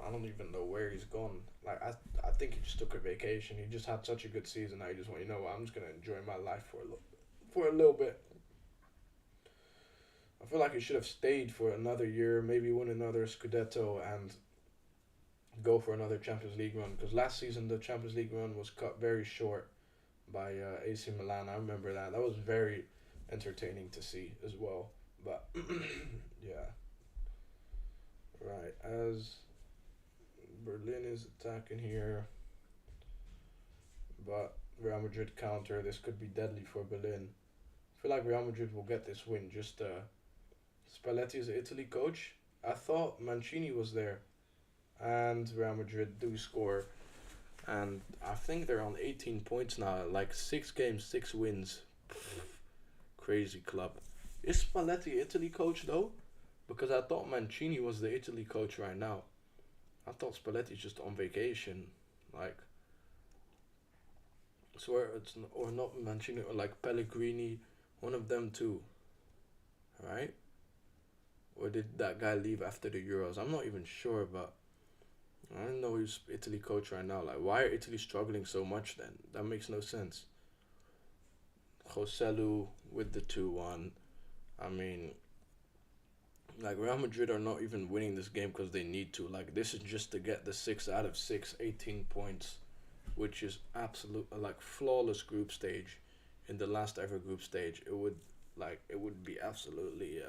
I don't even know where he's gone. Like I think he just took a vacation. He just had such a good season. I just went, you know what, I'm just gonna enjoy my life for a little bit. I feel like he should have stayed for another year, maybe win another Scudetto and go for another Champions League run. Because last season the Champions League run was cut very short by AC Milan. I remember that. That was very entertaining to see as well. But yeah. Right, as Berlin is attacking here. But Real Madrid counter. This could be deadly for Berlin. I feel like Real Madrid will get this win. Just Spalletti is the Italy coach. I thought Mancini was there. And Real Madrid do score. And I think they're on 18 points now. Like 6 games, 6 wins. Crazy club. Is Spalletti Italy coach though? Because I thought Mancini was the Italy coach right now. I thought Spalletti's just on vacation. Like, I swear it's or not Mancini or like Pellegrini. One of them too. Right? Or did that guy leave after the Euros? I'm not even sure, but I don't know who's Italy coach right now. Like, why are Italy struggling so much then? That makes no sense. Joselu with the 2-1. I mean, like, Real Madrid are not even winning this game because they need to. Like, this is just to get the 6 out of 6, 18 points, which is absolute, like, flawless group stage. In the last ever group stage, it would be absolutely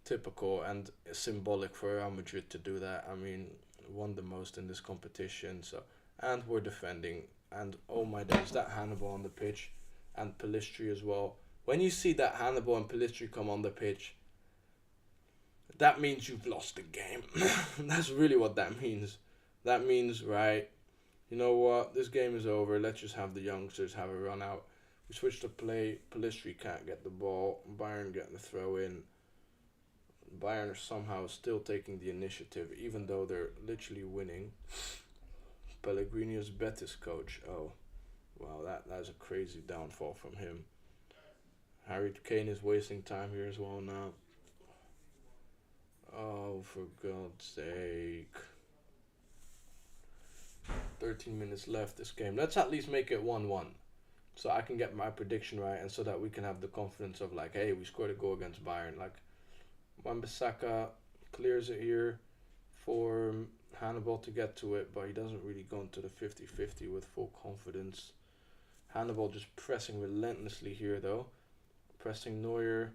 typical and symbolic for Real Madrid to do that. I mean, won the most in this competition, so, and we're defending, and oh my days, that Hannibal on the pitch, and Pellistri as well. When you see that Hannibal and Pellistri come on the pitch, that means you've lost the game. That's really what that means. That means, right, you know what, this game is over. Let's just have the youngsters have a run out. We switch to play. Palistri can't get the ball. Bayern getting the throw in. Bayern are somehow still taking the initiative, even though they're literally winning. Pellegrini's Betis coach. Oh, wow, that's a crazy downfall from him. Harry Kane is wasting time here as well now. Oh, for God's sake. 13 minutes left this game. Let's at least make it 1-1. So I can get my prediction right and so that we can have the confidence of like, hey, we scored a goal against Bayern. Like, Wan-Bissaka clears it here for Hannibal to get to it, but he doesn't really go into the 50-50 with full confidence. Hannibal just pressing relentlessly here though. Pressing Neuer,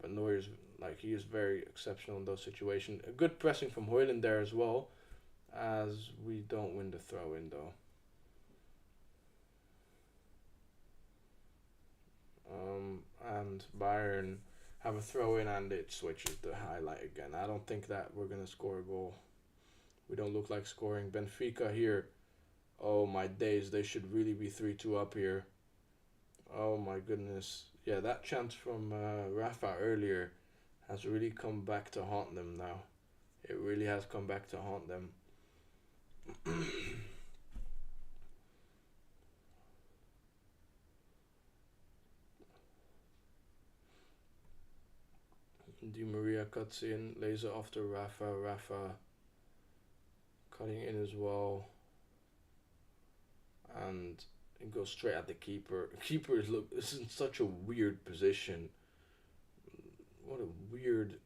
but Neuer's like, he is very exceptional in those situations. A good pressing from Højlund there as well, as we don't win the throw in though. And Bayern have a throw in and it switches the highlight again. I don't think that we're gonna score a goal. We don't look like scoring. Benfica here. Oh my days, they should really be 3-2 up here. Oh my goodness. Yeah, that chance from Rafa earlier has really come back to haunt them now. It really has come back to haunt them. Di Maria cuts in, lays it off to Rafa. Rafa cutting in as well. And it goes straight at the keeper. Keeper is in such a weird position. What a weird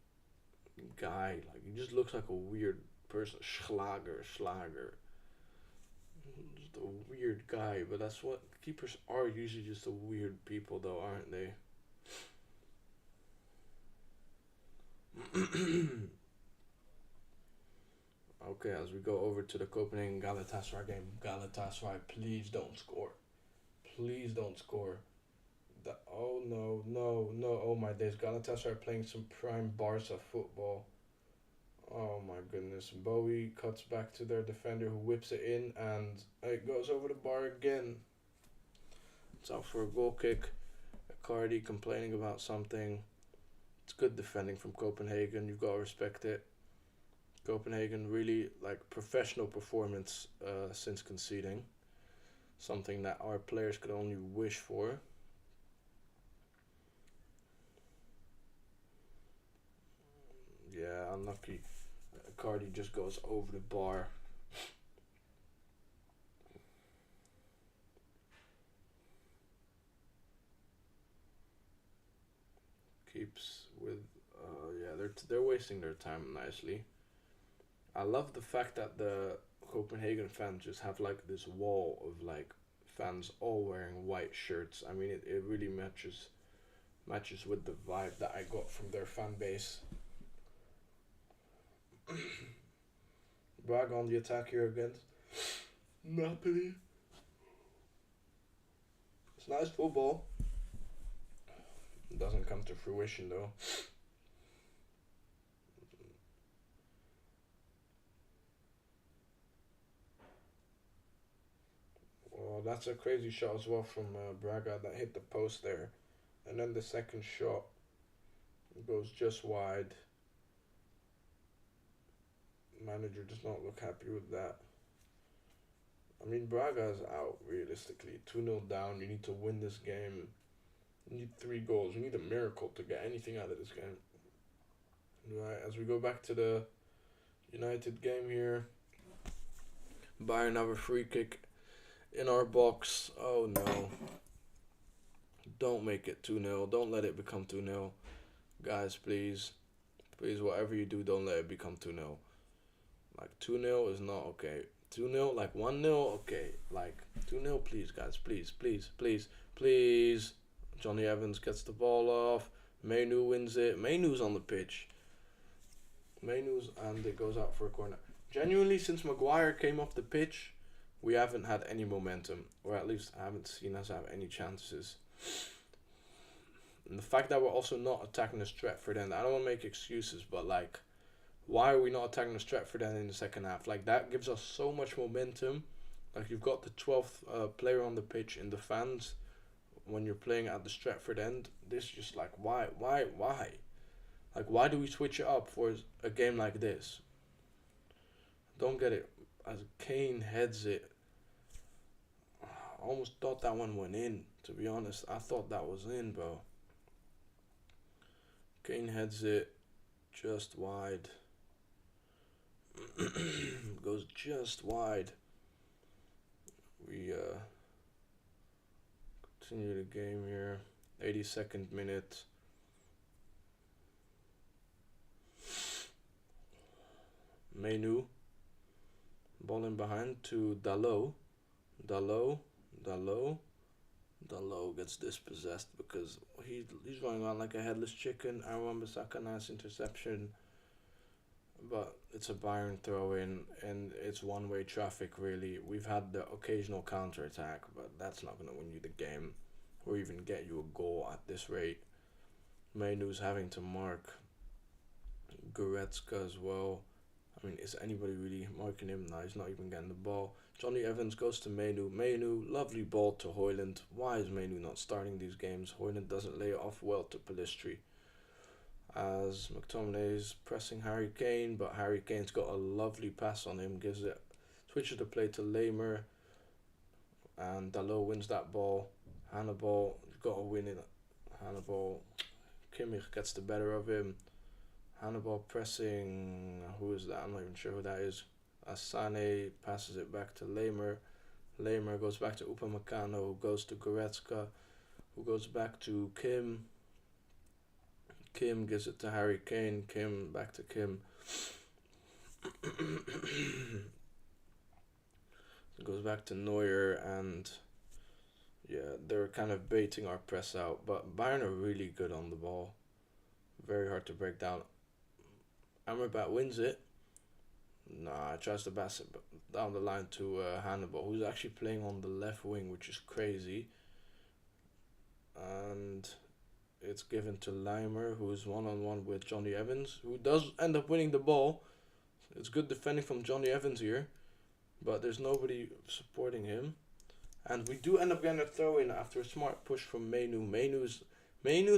guy. Like, he just looks like a weird person. Schlager. Just a weird guy, but that's what keepers are, usually just a weird people though, aren't they? Okay, as we go over to the Copenhagen Galatasaray game. Galatasaray, please don't score. Please don't score. Oh no. Oh my days. Galatasaray playing some prime Barca football. Oh my goodness. Bowie cuts back to their defender who whips it in and it goes over the bar again. It's out for a goal kick. Icardi complaining about something. It's good defending from Copenhagen. You've got to respect it. Copenhagen really like professional performance since conceding. Something that our players could only wish for. Yeah, unlucky. Cardi just goes over the bar. Keeps with yeah, they're wasting their time nicely. I love the fact that the Copenhagen fans just have like this wall of like fans all wearing white shirts. I mean, it really matches with the vibe that I got from their fan base. Braga on the attack here against Napoli. It's nice football. It doesn't come to fruition though. Well, that's a crazy shot as well from Braga that hit the post there. And then the second shot goes just wide. Manager does not look happy with that. I mean, Braga is out realistically. 2-0 down. You need to win this game. You need 3 goals. You need a miracle to get anything out of this game. Right, as we go back to the United game here. Bayern have a free kick in our box. Oh no. Don't make it 2-0. Don't let it become 2-0. Guys, please. Please, whatever you do, don't let it become 2-0. Like, 2-0 is not okay. 2-0, like 1-0, okay. Like, 2-0, please, guys. Please. Johnny Evans gets the ball off. Mainu wins it. Mainu's on the pitch. And it goes out for a corner. Genuinely, since Maguire came off the pitch, we haven't had any momentum. Or at least I haven't seen us have any chances. And the fact that we're also not attacking the Stretford end, I don't want to make excuses, but like, why are we not attacking the Stretford end in the second half? Like, that gives us so much momentum. Like, you've got the 12th player on the pitch in the fans when you're playing at the Stretford end. This is just like, why? Like, why do we switch it up for a game like this? Don't get it. As Kane heads it, I almost thought that one went in, to be honest. I thought that was in, bro. Kane heads it just wide. Goes just wide. We continue the game here. 82nd minute. Menu. Ball in behind to Dalot. Dalot gets dispossessed because he's running around like a headless chicken. Wan-Bissaka, nice interception. But it's a Bayern throw in, and it's one-way traffic, really. We've had the occasional counter-attack, but that's not going to win you the game or even get you a goal at this rate. Menu's having to mark Goretzka as well. I mean, is anybody really marking him? No, he's not even getting the ball. Johnny Evans goes to Menu. Menu, lovely ball to Højlund. Why is Menu not starting these games? Højlund doesn't lay it off well to Pellistri. As McTominay's pressing Harry Kane, but Harry Kane's got a lovely pass on him. Switches the play to Lamer. And Dalot wins that ball. Hannibal, you've got to win it. Hannibal, Kimmich gets the better of him. Hannibal pressing, who is that? I'm not even sure who that is. Asane passes it back to Lamer. Lamer goes back to Upamecano, who goes to Goretzka, who goes back to Kim. Kim gives it to Harry Kane. Kim back to Kim. It goes back to Neuer, and yeah, they're kind of baiting our press out. But Bayern are really good on the ball. Very hard to break down. Amrabat wins it. Nah, tries to pass it down the line to Hannibal, who's actually playing on the left wing, which is crazy. And it's given to Limer, who's one-on-one with Johnny Evans, who does end up winning the ball. It's good defending from Johnny Evans here, but there's nobody supporting him. And we do end up getting a throw-in after a smart push from Menu. Menu's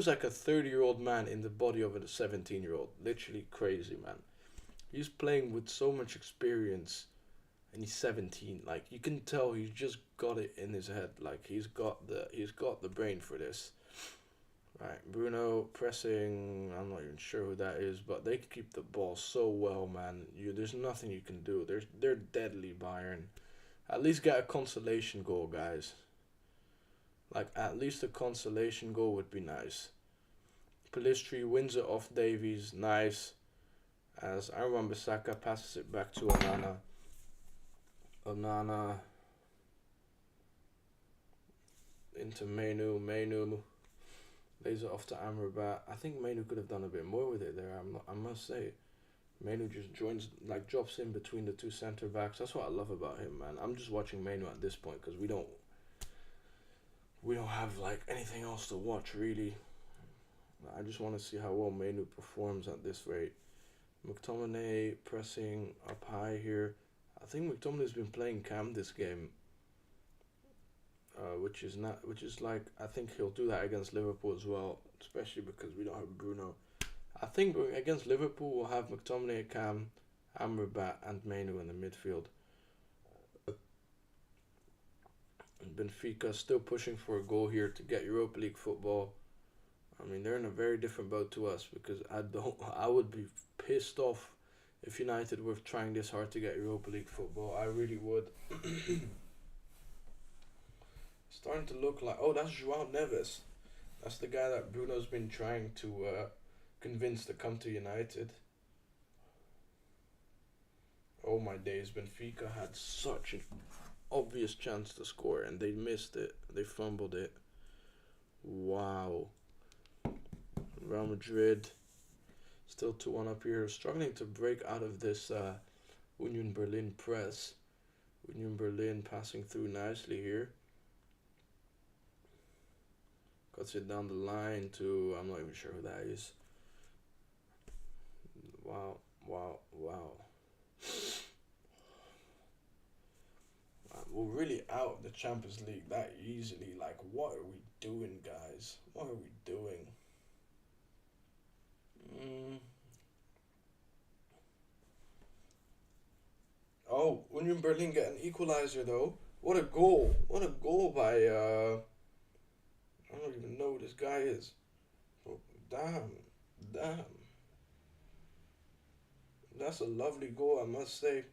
like a 30-year-old man in the body of a 17-year-old. Literally crazy, man. He's playing with so much experience, and he's 17. Like, you can tell he's just got it in his head. Like, he's got the brain for this. Right, Bruno pressing. I'm not even sure who that is, but they keep the ball so well, man. There's nothing you can do. They're deadly, Bayern. At least get a consolation goal, guys. Like, at least a consolation goal would be nice. Pellistri wins it off Davies. Nice. As Wan-Bissaka passes it back to Onana. Onana into Menu. Menu lays it off to Amrabat. I think Menu could have done a bit more with it there, I must say. Menu just drops in between the two centre backs. That's what I love about him, man. I'm just watching Menu at this point because we don't have like anything else to watch, really. I just want to see how well Menu performs at this rate. McTominay pressing up high here. I think McTominay's been playing Cam this game, which is like, I think he'll do that against Liverpool as well, especially because we don't have Bruno. I think against Liverpool we'll have McTominay, Cam, Amrabat, and Menu in the midfield. And Benfica still pushing for a goal here to get Europa League football. I mean, they're in a very different boat to us because I would be pissed off if United were trying this hard to get Europa League football. I really would. Starting to look like, oh, that's João Neves. That's the guy that Bruno's been trying to convince to come to United. Oh my days, Benfica had such an obvious chance to score and they missed it. They fumbled it. Wow. Real Madrid still 2-1 up here, struggling to break out of this Union Berlin press. Union Berlin passing through nicely here. Cuts it down the line to, I'm not even sure who that is. Wow. We're really out of the Champions League that easily. Like, what are we doing, guys? What are we doing? Oh, Union Berlin get an equalizer though. What a goal! What a goal by I don't even know who this guy is. Oh, damn, damn. That's a lovely goal, I must say.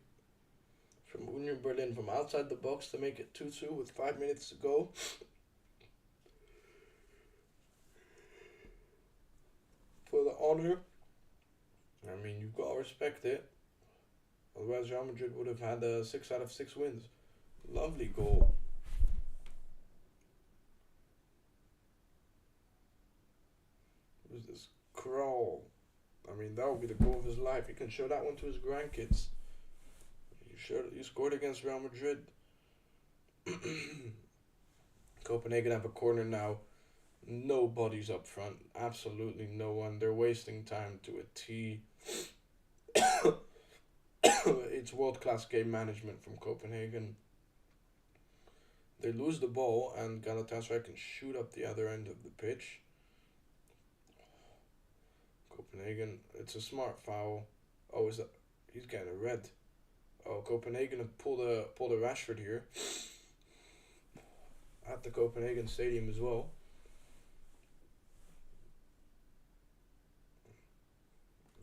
From Union Berlin, from outside the box to make it 2-2 with 5 minutes to go. For the honor. I mean, you've got to respect it. Otherwise, Real Madrid would have had 6 out of 6 wins. Lovely goal. Who's this? Crawl. I mean, that would be the goal of his life. He can show that one to his grandkids. You scored against Real Madrid. Copenhagen have a corner now. Nobody's up front. Absolutely no one. They're wasting time to a T. It's world-class game management from Copenhagen. They lose the ball and Galatasaray can shoot up the other end of the pitch. Copenhagen, it's a smart foul. Oh, is that? He's getting a red. Oh, Copenhagen have pulled a Rashford here. At the Copenhagen Stadium as well.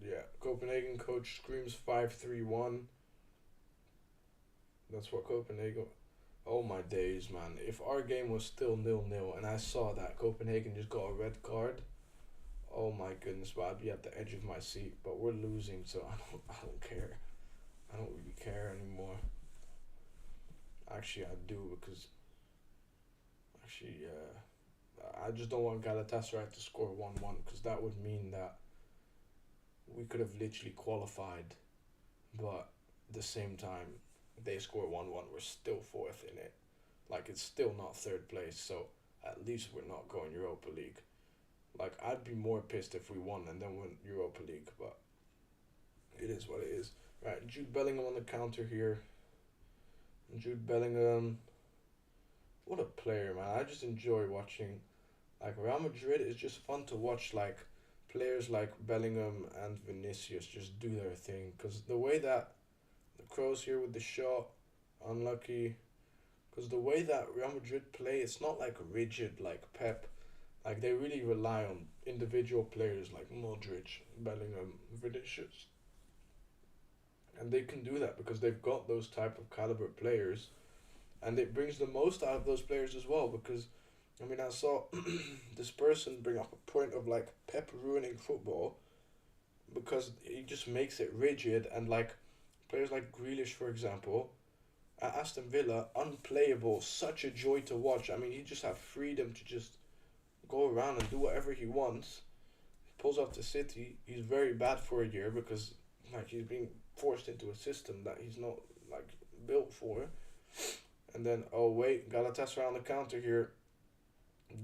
Yeah, Copenhagen coach screams 5-3-1. That's what Copenhagen... Oh my days, man. If our game was still 0-0 and I saw that Copenhagen just got a red card, oh my goodness, but I'd be at the edge of my seat. But we're losing, so I don't care. I don't really care anymore. Actually, I do because... Actually, I just don't want Galatasaray to score 1-1 because that would mean that we could have literally qualified, but at the same time, they score 1-1, we're still 4th in it. Like, it's still not 3rd place, so at least we're not going Europa League. Like, I'd be more pissed if we won and then win Europa League, but it is what it is. Right, Jude Bellingham on the counter here. Jude Bellingham, what a player, man. I just enjoy watching. Like, Real Madrid is just fun to watch, like, players like Bellingham and Vinicius just do their thing. Because the way that the Crows here with the shot, unlucky. Because the way that Real Madrid play, it's not like rigid like Pep. Like, they really rely on individual players like Modric, Bellingham, Vinicius. And they can do that because they've got those type of caliber players. And it brings the most out of those players as well. Because, I mean, I saw this person bring up a point of, like, Pep ruining football because he just makes it rigid. And, like, players like Grealish, for example, at Aston Villa, unplayable, such a joy to watch. I mean, he just have freedom to just go around and do whatever he wants. He pulls off to City. He's very bad for a year because, like, he's being forced into a system that he's not, like, built for. And then, oh wait, Galatasaray on the counter here.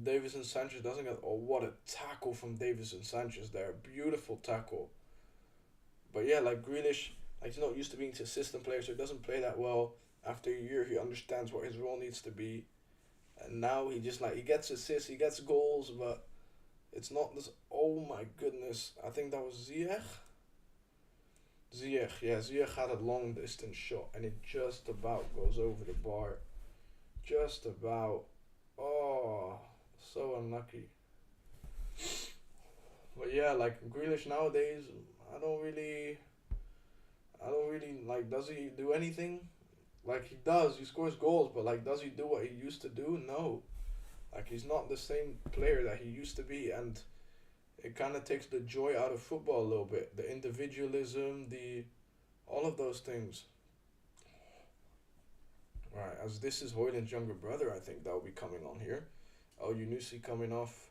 Davison Sanchez doesn't get... Oh, what a tackle from Davison Sanchez there. Beautiful tackle. But yeah, like, Grealish, like, he's not used to being a system player, so he doesn't play that well. After a year, he understands what his role needs to be. And now he just, like, he gets assists, he gets goals, but it's not this... Oh my goodness. I think that was Ziyech. Ziyech had a long distance shot and it just about goes over the bar. Just about. Oh, so unlucky. But yeah, like, Grealish nowadays, I don't really like, does he do anything? Like, he does, he scores goals, but, like, does he do what he used to do? No. Like, he's not the same player that he used to be, and it kind of takes the joy out of football a little bit. The individualism, all of those things. Right, as this is Højlund's younger brother, I think that will be coming on here. Oh, Yunusi coming off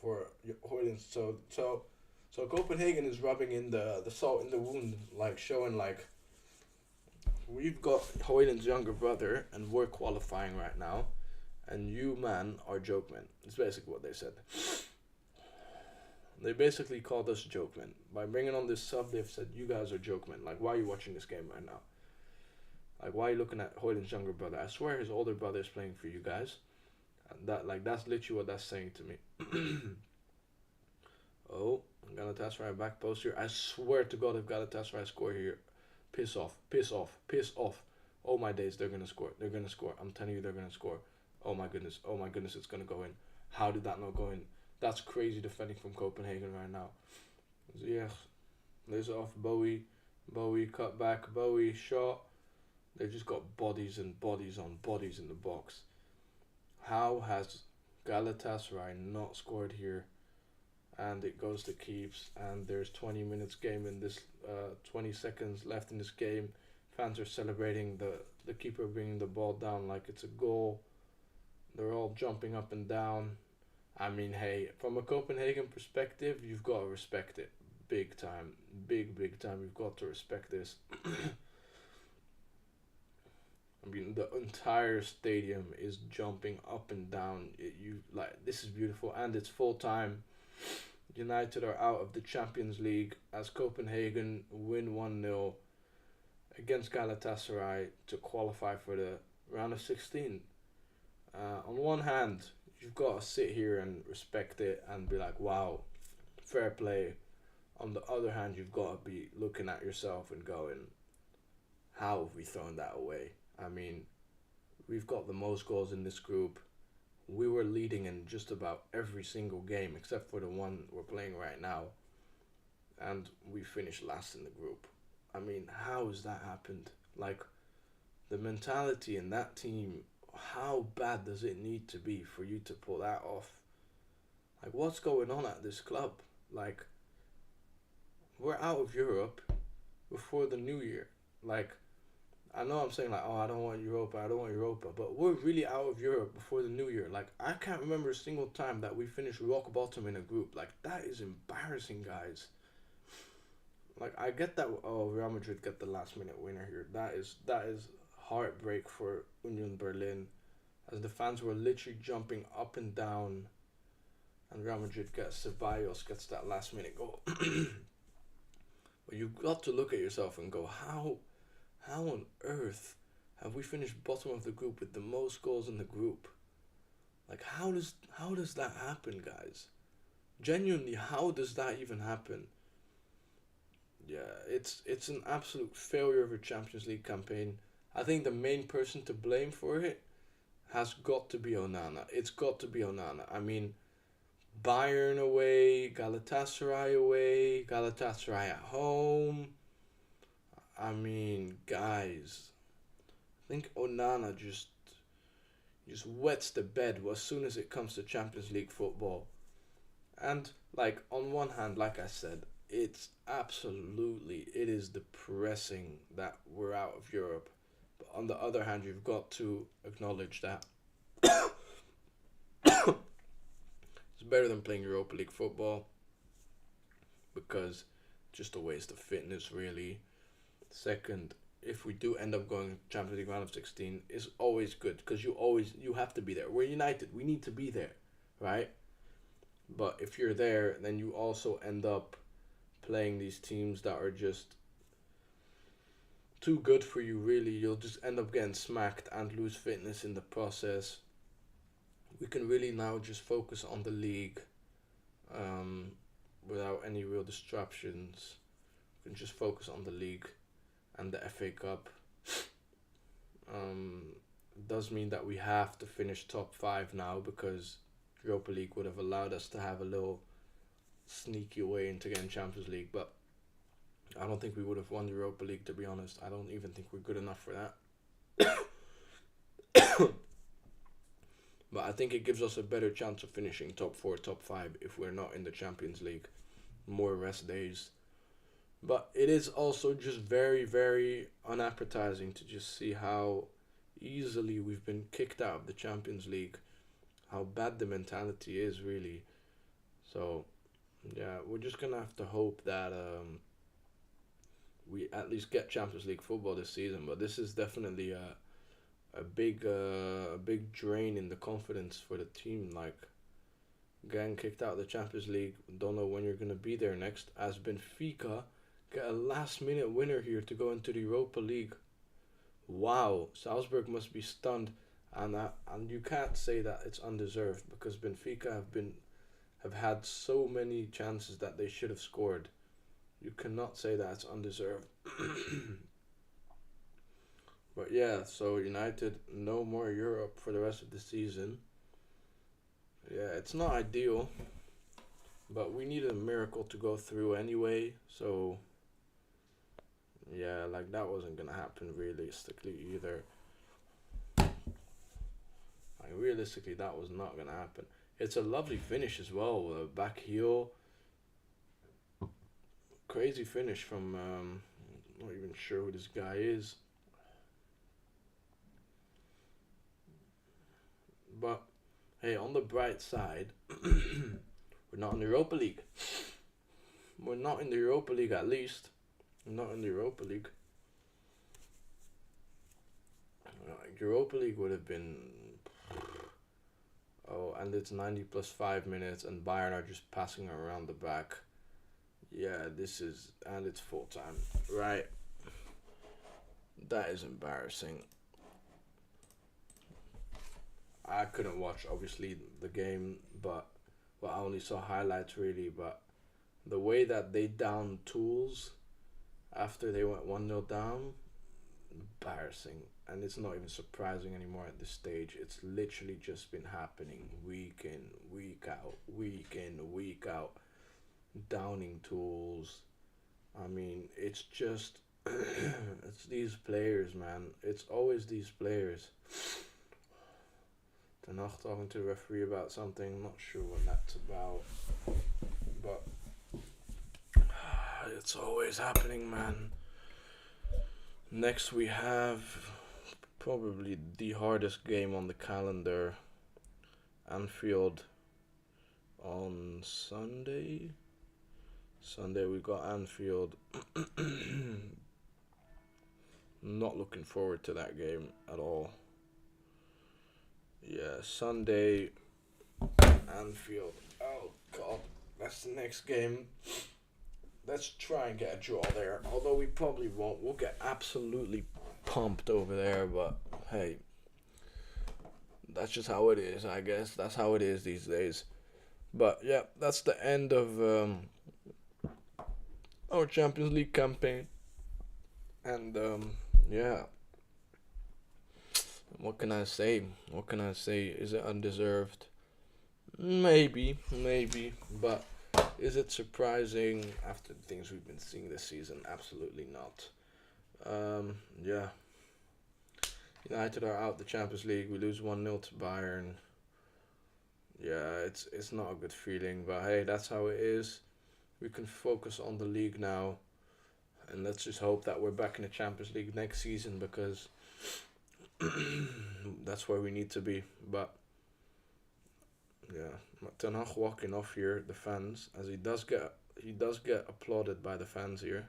for Højlund. So Copenhagen is rubbing in the salt in the wound, like, showing, like, we've got Højlund's younger brother and we're qualifying right now. and you, man, are joke men. It's basically what they said. They basically called us joke men. By bringing on this sub, they've said, you guys are joke men. Like, why are you watching this game right now? Like, why are you looking at Hoyland's younger brother? I swear his older brother is playing for you guys. And that's literally what that's saying to me. Oh, Galatasaray back post here. I swear to God, if Galatasaray score here, piss off, piss off, piss off. Oh my days, they're gonna score. They're gonna score. I'm telling you, they're gonna score. Oh my goodness, it's gonna go in. How did that not go in? That's crazy defending from Copenhagen right now. Yeah, there's off Bowie cut back, Bowie shot. They just got bodies and bodies on bodies in the box. How has Galatasaray not scored here? And it goes to keeps, and there's 20 minutes game in this, 20 seconds left in this game. Fans are celebrating the keeper bringing the ball down like it's a goal. They're all jumping up and down. I mean, hey, from a Copenhagen perspective, you've got to respect it. Big time. Big time. You've got to respect this. I mean, the entire stadium is jumping up and down. This is beautiful, and it's full time. United are out of the Champions League as Copenhagen win 1-0 against Galatasaray to qualify for the round of 16. On one hand, you've got to sit here and respect it and be like, wow, fair play. On the other hand, you've got to be looking at yourself and going, how have we thrown that away? I mean, we've got the most goals in this group. We were leading in just about every single game except for the one we're playing right now. And we finished last in the group. I mean, how has that happened? Like, the mentality in that team, how bad does it need to be for you to pull that off? Like, what's going on at this club? Like, we're out of Europe before the new year. Like, I know I'm saying like, oh, I don't want Europa, but we're really out of Europe before the new year. Like, I can't remember a single time that we finished rock bottom in a group. Like, that is embarrassing, guys. Like, I get that, oh, Real Madrid get the last minute winner here. That is heartbreak for Union Berlin, as the fans were literally jumping up and down, and Real Madrid Ceballos gets that last minute goal. But you've got to look at yourself and go, how on earth have we finished bottom of the group with the most goals in the group? Like, how does that happen, guys? Genuinely, how does that even happen? Yeah, it's an absolute failure of a Champions League campaign. I think the main person to blame for it has got to be Onana. It's got to be Onana. I mean, Bayern away, Galatasaray away, Galatasaray at home. I mean, guys, I think Onana just wets the bed as soon as it comes to Champions League football. And, like, on one hand, like I said, it is depressing that we're out of Europe. But on the other hand, you've got to acknowledge that it's better than playing Europa League football, because just a waste of fitness, really. Second, if we do end up going Champions League round of 16, it's always good, because you have to be there. We're United. We need to be there, right? But if you're there, then you also end up playing these teams that are just too good for you, really. You'll just end up getting smacked and lose fitness in the process. We can really now just focus on the league without any real distractions. We can just focus on the league and the FA Cup. It does mean that we have to finish top 5 now, because Europa League would have allowed us to have a little sneaky way into getting Champions League, but I don't think we would have won the Europa League, to be honest. I don't even think we're good enough for that. But I think it gives us a better chance of finishing top 4, top 5 if we're not in the Champions League. More rest days. But it is also just very, very unappetizing to just see how easily we've been kicked out of the Champions League. How bad the mentality is, really. So, yeah, we're just going to have to hope that we at least get Champions League football this season. But this is definitely a a big drain in the confidence for the team. Like, getting kicked out of the Champions League, don't know when you're gonna be there next. As Benfica get a last minute winner here to go into the Europa League. Wow, Salzburg must be stunned, and you can't say that it's undeserved because Benfica have had so many chances that they should have scored. You cannot say that it's undeserved. But yeah, so United, no more Europe for the rest of the season. Yeah, it's not ideal, but we needed a miracle to go through anyway, so yeah, like that wasn't gonna happen realistically either. Like realistically, that was not gonna happen. It's a lovely finish as well, back heel, crazy finish from not even sure who this guy is, but hey, on the bright side, we're not in the Europa League. We're not in the Europa League at least. Not in the Europa League. Europa League would have been. Oh, and it's 90 plus 5 minutes, and Bayern are just passing around the back. Yeah, this is. And it's full time. Right. That is embarrassing. I couldn't watch, obviously, the game, but. Well, I only saw highlights really, but the way that they downed Tools after they went 1-0 down, embarrassing. And it's not even surprising anymore at this stage. It's literally just been happening week in, week out, week in, week out. Downing Tools. I mean, it's just, it's these players, man. It's always these players. Danach talking to the referee about something, I'm not sure what that's about. But it's always happening, man. Next we have probably the hardest game on the calendar. Anfield on Sunday. Sunday we got Anfield. Not looking forward to that game at all. Yeah, Sunday, Anfield. Oh god, that's the next game. Let's try and get a draw there. Although we probably won't. We'll get absolutely pumped over there, but hey, that's just how it is, I guess. That's how it is these days. But yeah, that's the end of our Champions League campaign. And yeah. What can I say? What can I say? Is it undeserved? Maybe, but is it surprising after the things we've been seeing this season? Absolutely not. Yeah. United are out the Champions League. We lose 1-0 to Bayern. Yeah, it's not a good feeling, but hey, that's how it is. We can focus on the league now, and let's just hope that we're back in the Champions League next season because that's where we need to be. But yeah, Ten Hag walking off here, the fans, as he does get applauded by the fans here.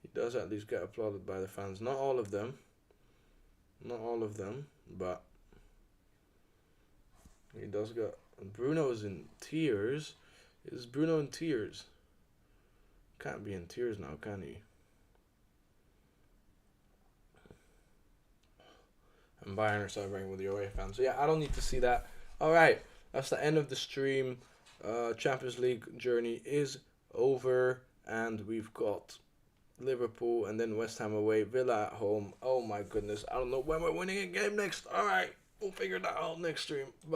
He does at least get applauded by the fans. Not all of them, but he does get. Bruno's in tears. Is Bruno in tears? Can't be in tears now, can he? And Bayern are celebrating with the away fans. So yeah, I don't need to see that. Alright, that's the end of the stream. Champions League journey is over. And we've got Liverpool and then West Ham away. Villa at home. Oh my goodness. I don't know when we're winning a game next. Alright, we'll figure that out next stream. Bye.